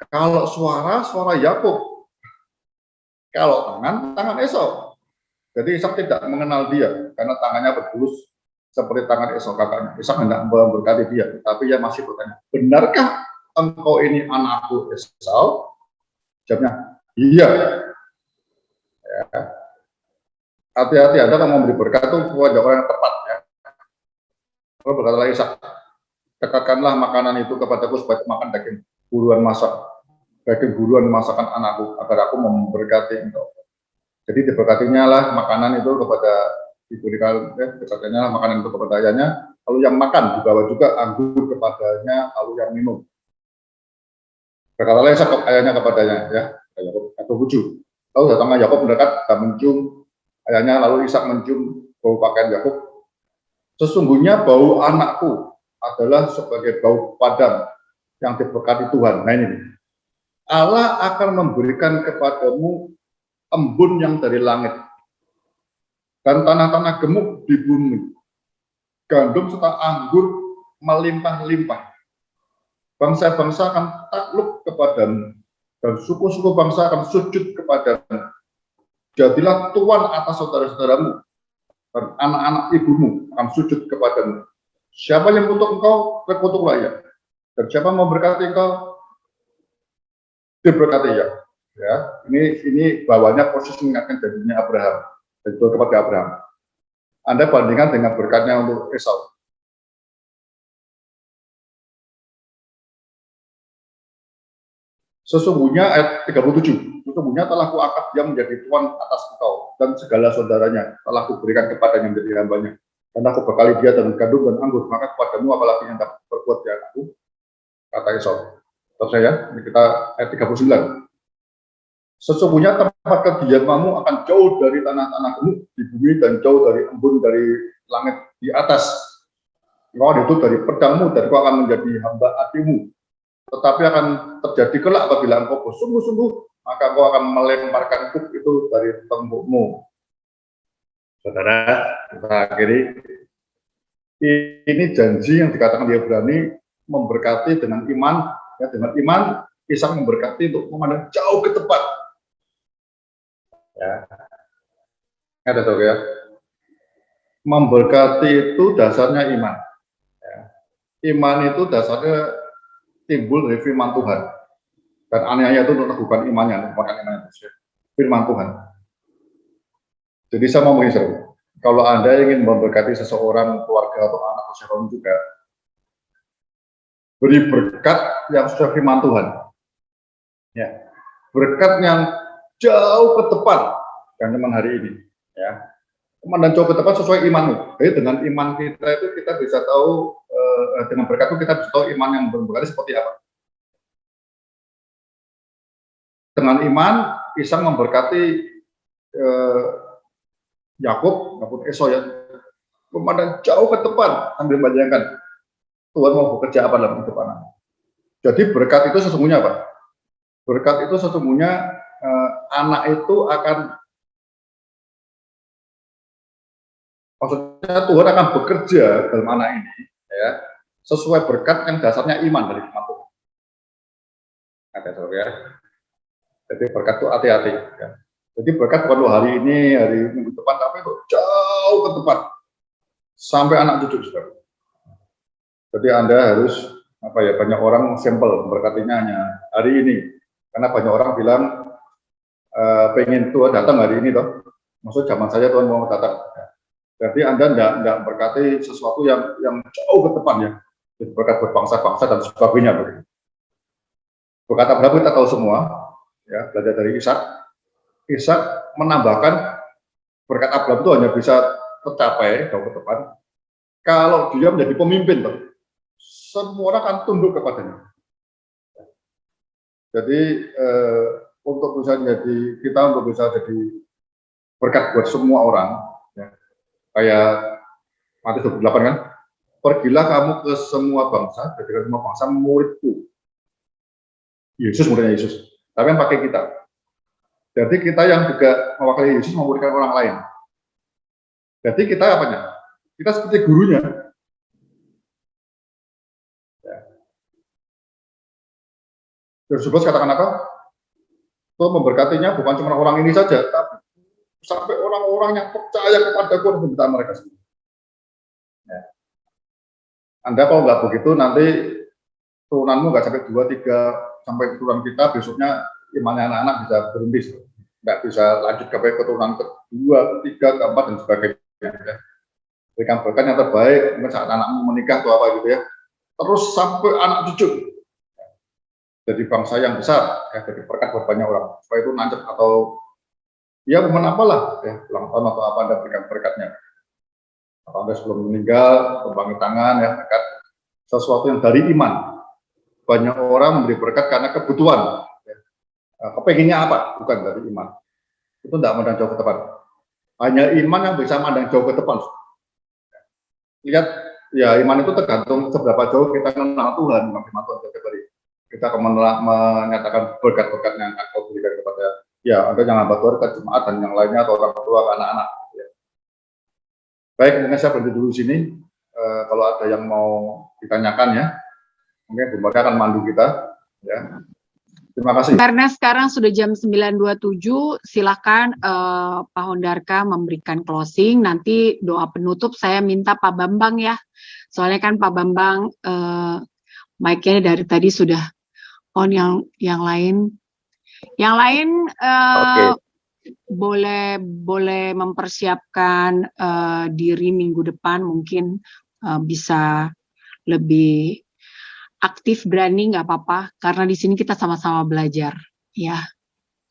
kalau suara Yakub, kalau tangan Esau. Jadi Ishak tidak mengenal dia karena tangannya bertulus seperti tangan Esau kakaknya. Ishak hendak memberkati dia, tapi dia masih bertanya, benarkah engkau ini anakku Esau? Jawabnya, iya. Ya. Hati-hati Anda kalau mau memberi berkat itu kepada orang yang tepat ya. Kalau berkatalah Ishak, dekatkanlah makanan itu kepadaku supaya makan daging buruan masakan anakku agar aku memberkati engkau. Jadi diberkatinya lah makanan itu kepada diberikan, dekatkannya makanan itu kepada ayahnya, lalu yang makan dibawa juga anggur kepadanya, lalu yang minum. Berkatalah Ishak ayahnya kepadanya ya, Yakub atau Huju. Lalu datanglah Yakub mendekat dan mencium ayahnya, lalu Ishak mencium bau pakaian Yakub. Sesungguhnya bau anakku adalah sebagai bau padam yang diberkati Tuhan. Nah ini, Allah akan memberikan kepadamu embun yang dari langit dan tanah-tanah gemuk di bumi, gandum serta anggur melimpah-limpah. Bangsa-bangsa akan takluk kepadamu dan suku-suku bangsa akan sujud kepadamu. Jadilah tuan atas saudara-saudaramu dan anak-anak ibumu akan sujud kepadamu. Siapa yang kutuk engkau, terkutuklah ia. Dan siapa yang memberkati engkau, diberkati ia. Ya, ini bawahnya posisi mengingatkan janjinya Abraham, itu kepada Abraham. Anda bandingkan dengan berkatnya untuk Esau. Sesungguhnya ayat 37, sesungguhnya telah kuangkat dia menjadi tuan atas engkau dan segala saudaranya telah kuberikan kepadanya menjadi hambanya. Dan aku bekali dia dengan gandum dan anggur, maka kepadamu apalagi yang dapat berbuat di anakku, kata Esau. Terus saya, ini kita ayat 39. Sesungguhnya tempat kediamanmu akan jauh dari tanah-tanah gemuk di bumi dan jauh dari embun dari langit di atas. Engkau itu dari pedangmu dan kau akan menjadi hamba hatimu. Tetapi akan terjadi kelak apabila engkau bersungguh-sungguh, maka engkau akan melemparkan kuk itu dari tembokmu. Saudara, kita akhiri. Ini janji yang dikatakan dia berani memberkati dengan iman. Ya, dengan iman, Ishak memberkati untuk memandang jauh ke depan. Ya, ada tahu ya. Memberkati itu dasarnya iman. Ya. Iman itu dasarnya timbul dari firman Tuhan. Dan aniaya itu untuk lakukan imannya, bukan iman itu. Firman Tuhan. Jadi saya mau mengisahkan, kalau Anda ingin memberkati seseorang, keluarga atau anak atau siapapun juga, beri berkat yang sudah firman Tuhan. Ya, berkat yang jauh ke depan, yang memang hari ini. Ya, dan jauh ke depan sesuai imanmu. Jadi dengan iman kita itu kita bisa tahu, dengan berkat itu kita bisa tahu iman yang berberkat seperti apa. Dengan iman, Ishak memberkati Yakub maupun Esau ya, memandang jauh ke depan sambil membayangkan Tuhan mau bekerja apa dalam hidup anak. Jadi berkat itu sesungguhnya apa? Berkat itu sesungguhnya anak itu akan, maksudnya Tuhan akan bekerja dalam anak ini ya, sesuai berkat yang dasarnya iman dari firman Tuhan. Ada ya. Jadi berkat itu hati-hati ya. Jadi berkat bukan hari ini, hari minggu depan, tapi jauh ke depan sampai anak cucu juga. Jadi Anda harus banyak orang sampel memberkatinya hanya hari ini, karena banyak orang bilang pengen Tuhan datang hari ini toh. Maksud zaman saya Tuhan mau datang. Jadi Anda tidak berkati sesuatu yang jauh ke depan ya. Jadi berkat berbangsa-bangsa dan sebagainya begitu. Berkat Abraham kita tahu semua ya, belajar dari Ishak. Ishak menambahkan berkat Abraham itu hanya bisa tercapai jauh ke depan kalau dia menjadi pemimpin toh. Semua orang akan tunduk kepadanya. Jadi untuk bisa jadi berkat buat semua orang, ya. Kayak Matius 28 kan, pergilah kamu ke semua bangsa, jadikan semua bangsa muridku. Yesus muridnya Yesus, tapi yang pakai kita. Jadi kita yang juga mewakili Yesus memuridkan orang lain. Jadi kita apanya? Kita seperti gurunya. Yesus katakan apa? Tuhan memberkatinya bukan cuma orang ini saja, tapi sampai orang-orang yang percaya kepada Tuhan pemberitaan mereka sendiri. Ya. Anda kalau nggak begitu, nanti turunanmu nggak sampai 2-3 sampai keturunan kita, besoknya imannya anak-anak bisa berhenti, nggak bisa lanjut ke keturunan kedua, ketiga, keempat dan sebagainya. Ya. Berikan berkat yang terbaik, mungkin saat anakmu menikah atau apa gitu ya, terus sampai anak cucu. Jadi bangsa yang besar, ya, jadi berkat buat banyak orang, supaya itu nancep atau ya momen apalah, ya, ulang tahun atau apa Anda berikan berkatnya. Atau Anda sebelum meninggal, tumpangi tangan, ya, berkat sesuatu yang dari iman. Banyak orang memberi berkat karena kebutuhan, ya. Kepenginnya apa? Bukan dari iman. Itu tidak mandang jauh ke depan. Hanya iman yang bisa mandang jauh ke depan. Lihat, ya iman itu tergantung seberapa jauh kita kenal Tuhan, firman Tuhan kita akan menyatakan berkat-berkat yang akan kau berikan kepada ya Anda jangan buat berkat jemaat dan yang lainnya atau orang tua anak-anak. Ya. Baik, mungkin saya berhenti dulu sini. Kalau ada yang mau ditanyakan ya, mungkin Bu Marga akan mandu kita. Ya. Terima kasih.
Karena sekarang sudah jam 9.27, silakan Pak Hondarka memberikan closing. Nanti doa penutup saya minta Pak Bambang ya. Soalnya kan Pak Bambang mic-nya dari tadi sudah on, yang lain
Oke.
boleh mempersiapkan diri minggu depan, mungkin bisa lebih aktif, berani, nggak apa-apa, karena di sini kita sama-sama belajar ya.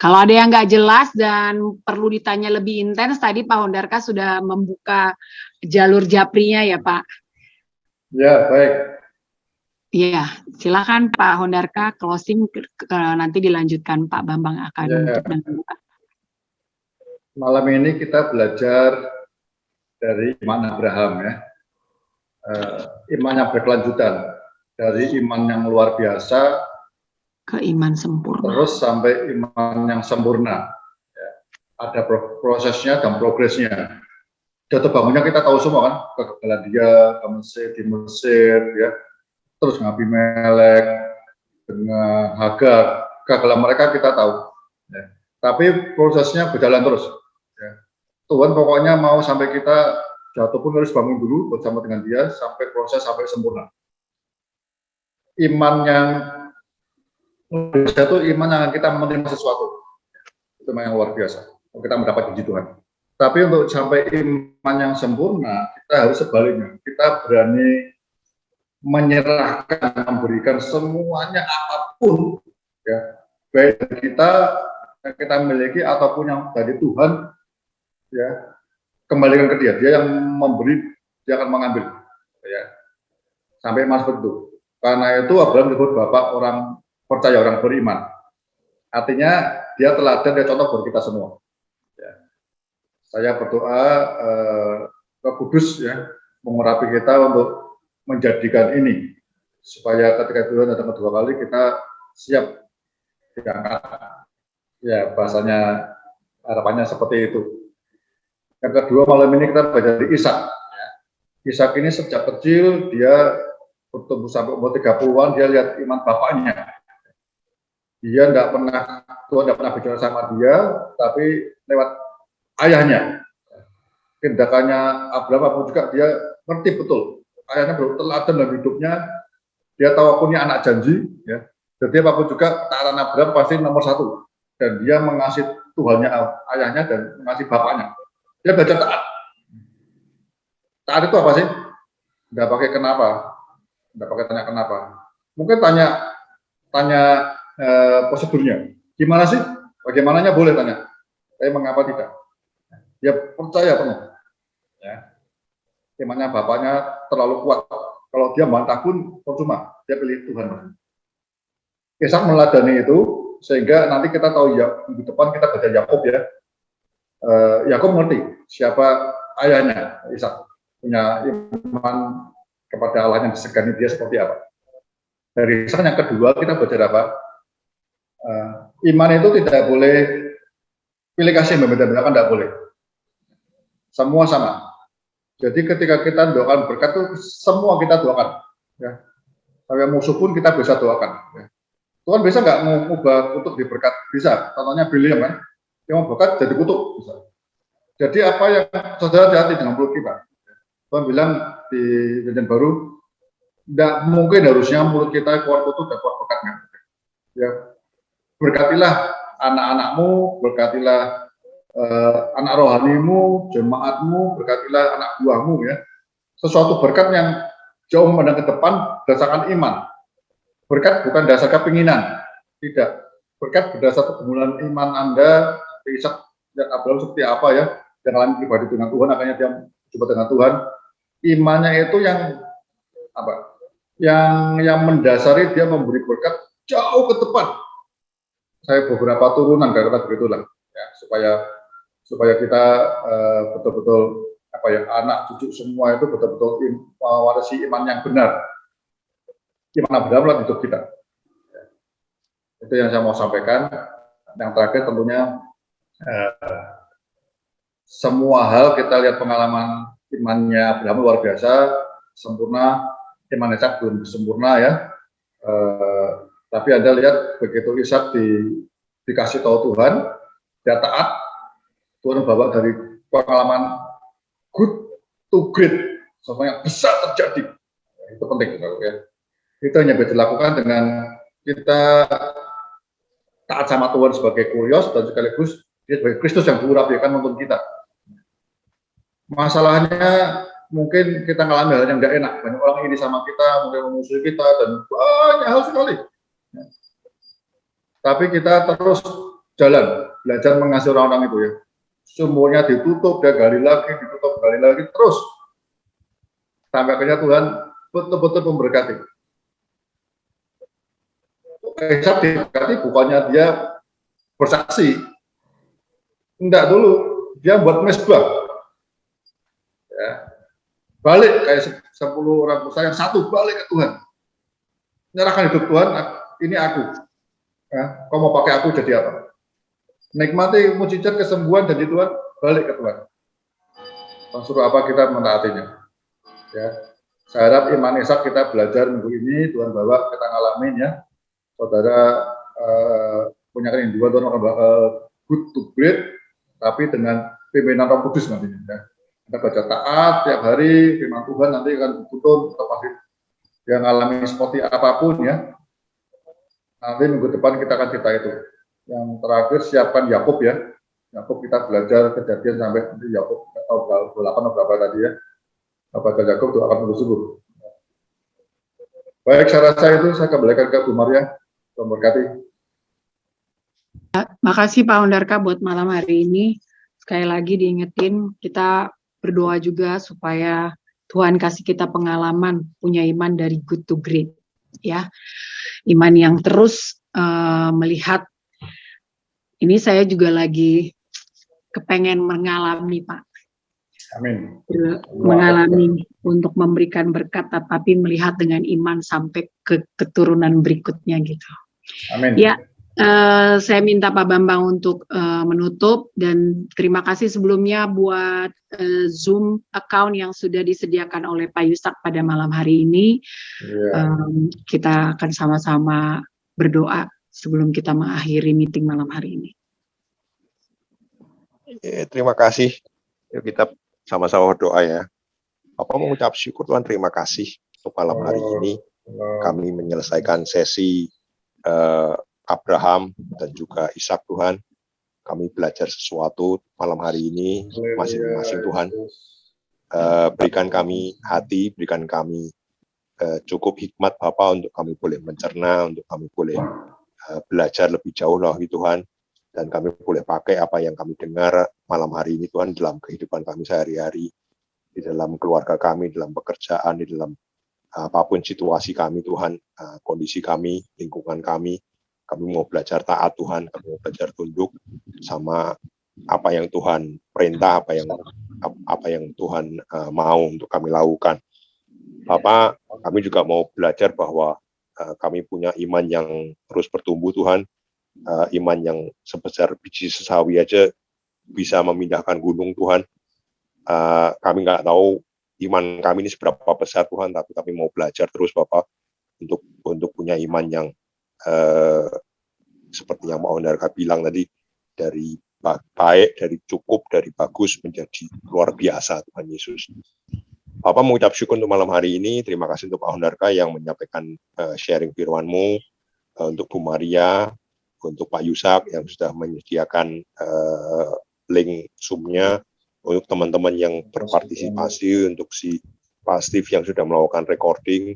Kalau ada yang nggak jelas dan perlu ditanya lebih intens, tadi Pak Hondarka sudah membuka jalur japrinya ya Pak.
Ya, baik.
Iya, silakan Pak Hondarka closing, nanti dilanjutkan Pak Bambang akan membuka.
Malam ini kita belajar dari iman Abraham ya, iman yang berkelanjutan, dari iman yang luar biasa
ke iman sempurna.
Terus sampai iman yang sempurna. Ya. Ada prosesnya dan progresnya. Jatuh bangunnya kita tahu semua kan, kegagalan dia di Mesir ya. Terus Abimelek dengan Hagar, kegagalan mereka kita tahu. Ya. Tapi prosesnya berjalan terus. Ya. Tuhan pokoknya mau sampai kita jatuh pun harus bangun dulu bersama dengan dia sampai proses sampai sempurna. Iman yang luar biasa itu iman yang kita menerima sesuatu. Itu yang luar biasa. Kita mendapat puji Tuhan. Tapi untuk sampai iman yang sempurna, kita harus sebaliknya. Kita berani menyerahkan, memberikan semuanya apapun, ya, baik kita yang kita miliki ataupun yang dari Tuhan, ya, kembalikan ke dia. Dia yang memberi, dia akan mengambil, ya, sampai iman seperti itu. Karena itu Abraham disebut bapak orang percaya, orang beriman. Artinya dia teladan, dia contoh buat kita semua. Saya berdoa Roh Kudus, ya, mengurapi kita untuk menjadikan ini supaya ketika Tuhan datang kedua kali kita siap diangkat. Ya, bahasanya harapannya seperti itu. Yang kedua, malam ini kita belajar di Ishak. Ishak ini sejak kecil dia bertumbuh sampai umur 30-an, dia lihat iman bapaknya. Dia tidak pernah, Tuhan tidak pernah bicara sama dia, tapi lewat ayahnya. Tindakannya Abraham pun juga dia ngerti betul. Ayahnya berteladan dalam hidupnya. Dia tahu aku ini anak janji, ya. Jadi apapun juga ketaatan Abraham pasti nomor satu. Dan dia mengasihi Tuhannya, ayahnya, dan mengasihi bapaknya. Dia belajar taat. Taat itu apa sih? Tidak pakai kenapa, tidak pakai tanya kenapa. Mungkin tanya prosedurnya. Gimana sih? Bagaimananya boleh tanya. Tapi mengapa tidak? Dia percaya penuh. Ya. Imannya bapaknya terlalu kuat. Kalau dia bantah pun percuma. Dia pilih Tuhan. Ishak meladani itu sehingga nanti kita tahu ya minggu depan kita baca Yakub, ya. Yakub ngerti siapa ayahnya. Ishak punya iman kepada Allah yang disegani dia seperti apa. Dari Ishak yang kedua kita belajar apa? Iman itu tidak boleh pilih kasih membeda-bedakan, tidak boleh. Semua sama. Jadi ketika kita doakan berkat itu semua kita doakan. Ya. Sampai musuh pun kita bisa doakan. Ya. Tuhan bisa nggak mengubah kutuk di berkat? Bisa. Contohnya Biliam, kan? Dia mau berkat jadi kutuk. Bisa. Jadi apa yang saudara hati dengan mulut kita? Tuhan bilang di Perjanjian Baru, tidak mungkin harusnya mulut kita keluar kutuk dan keluar berkat. Ya. Berkatilah anak-anakmu, berkatilah anak rohanimu, jemaatmu, berkatilah anak buahmu, ya. Sesuatu berkat yang jauh memandang ke depan berdasarkan iman. Berkat bukan dasar kepinginan, tidak. Berkat berdasar pergumulan iman Anda, Ishak dan Abraham seperti apa, ya, yang alami pribadi dengan Tuhan, akhirnya dia coba dengan Tuhan. Imannya itu yang apa? Yang mendasari dia memberi berkat jauh ke depan. Saya beberapa turunan kata begitulah, ya, supaya kita betul-betul apa ya, anak cucu semua itu betul-betul mewarisi iman yang benar, iman Abraham lah hidup kita. Ya. Itu yang saya mau sampaikan. Yang terakhir tentunya semua hal kita lihat pengalaman imannya Abraham luar biasa, sempurna. Iman Ishak belum sempurna, ya. Tapi Anda lihat begitu Ishak dikasih tahu Tuhan, dia taat. Tuhan bawa dari pengalaman good to great, sesuatu yang bisa terjadi. Itu penting, ya. Itu hanya bisa dilakukan dengan kita taat sama Tuhan sebagai kurios dan sekaligus dia sebagai Kristus yang diurapikan untuk kita. Masalahnya mungkin kita mengalami hal yang tidak enak, banyak orang ini sama kita, mungkin memusuhi kita dan banyak hal sekali. Tapi kita terus jalan, belajar mengasihi orang-orang itu, ya. Sumurnya ditutup, dia gali lagi, ditutup, gali lagi, terus sampai akhirnya Tuhan betul-betul memberkati. Ishak diberkati bukannya dia bersaksi, enggak, dulu dia buat mesbah, ya. Balik kayak 10 orang usaha yang satu balik ke Tuhan, menyerahkan hidup Tuhan, ini aku, ya, kau mau pakai aku jadi apa? Nikmati mujizat kesembuhan dari Tuhan, balik ke Tuhan. Suruh apa kita mentaatinya. Ya, saya harap iman Ishak kita belajar minggu ini, Tuhan bawa kita ngalamin, ya. Saudara punya kerinduan Tuhan akan good to great, tapi dengan pimpinan Roh Kudus nantinya. Ya. Kita baca taat tiap hari, firman Tuhan nanti akan tuntun, pasti yang ngalami seperti apapun, ya. Nanti minggu depan kita akan cerita itu. Yang terakhir siapkan Yakub, ya. Yakub kita belajar Kejadian sampai nanti Yakub atau 8 atau berapa tadi ya. Baca Yakub itu akan bersungguh. Baik, saya rasa itu saya kembalikan ke Bu Maria. Memberkati.
Makasih Pak Hondarka buat malam hari ini. Sekali lagi diingetin, kita berdoa juga supaya Tuhan kasih kita pengalaman, punya iman dari good to great. Ya, iman yang terus melihat. Ini saya juga lagi kepengen mengalami Pak.
Amin.
Mengalami untuk memberikan berkat, tapi melihat dengan iman sampai ke keturunan berikutnya gitu.
Amin.
Ya. Saya minta Pak Bambang untuk menutup, dan terima kasih sebelumnya buat Zoom account yang sudah disediakan oleh Pak Yusak pada malam hari ini. Kita akan sama-sama berdoa sebelum kita mengakhiri meeting malam hari ini.
Terima kasih. Yuk kita sama-sama berdoa ya. Bapak mengucap syukur Tuhan, terima kasih untuk malam hari ini. Kami menyelesaikan sesi Abraham dan juga Ishak Tuhan. Kami belajar sesuatu malam hari ini masing-masing Tuhan. Berikan kami hati, berikan kami cukup hikmat Bapa untuk kami boleh mencerna, untuk kami boleh belajar lebih jauh lagi Tuhan. Dan kami boleh pakai apa yang kami dengar malam hari ini Tuhan dalam kehidupan kami sehari-hari, di dalam keluarga kami, dalam pekerjaan, di dalam apapun situasi kami Tuhan, kondisi kami, lingkungan kami. Kami mau belajar taat Tuhan, kami mau belajar tunduk sama apa yang Tuhan perintah, apa yang Tuhan mau untuk kami lakukan. Bapak, kami juga mau belajar bahwa kami punya iman yang terus bertumbuh Tuhan, iman yang sebesar biji sesawi aja bisa memindahkan gunung Tuhan. Kami nggak tahu iman kami ini seberapa besar Tuhan, tapi kami mau belajar terus Bapak untuk punya iman yang seperti yang Pak Hondarka bilang tadi, dari baik, dari cukup, dari bagus menjadi luar biasa Tuhan Yesus. Bapak mengucap syukur untuk malam hari ini. Terima kasih untuk Pak Hondarka yang menyampaikan sharing firman-Mu, untuk Bu Maria, untuk Pak Yusak yang sudah menyediakan link Zoom-nya, untuk teman-teman yang berpartisipasi, untuk si Pak Steve yang sudah melakukan recording.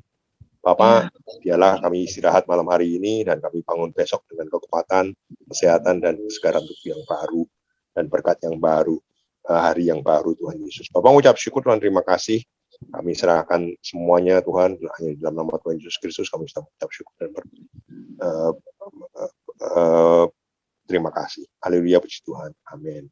Bapak, biarlah kami istirahat malam hari ini dan kami bangun besok dengan kekuatan, kesehatan, dan kesegaran tubuh yang baru dan berkat yang baru, hari yang baru Tuhan Yesus. Bapak mengucap syukur Tuhan, terima kasih. Kami serahkan semuanya Tuhan, hanya dalam nama Tuhan Yesus Kristus kami sedang mengucap syukur dan terima kasih. Haleluya, puji Tuhan. Amin.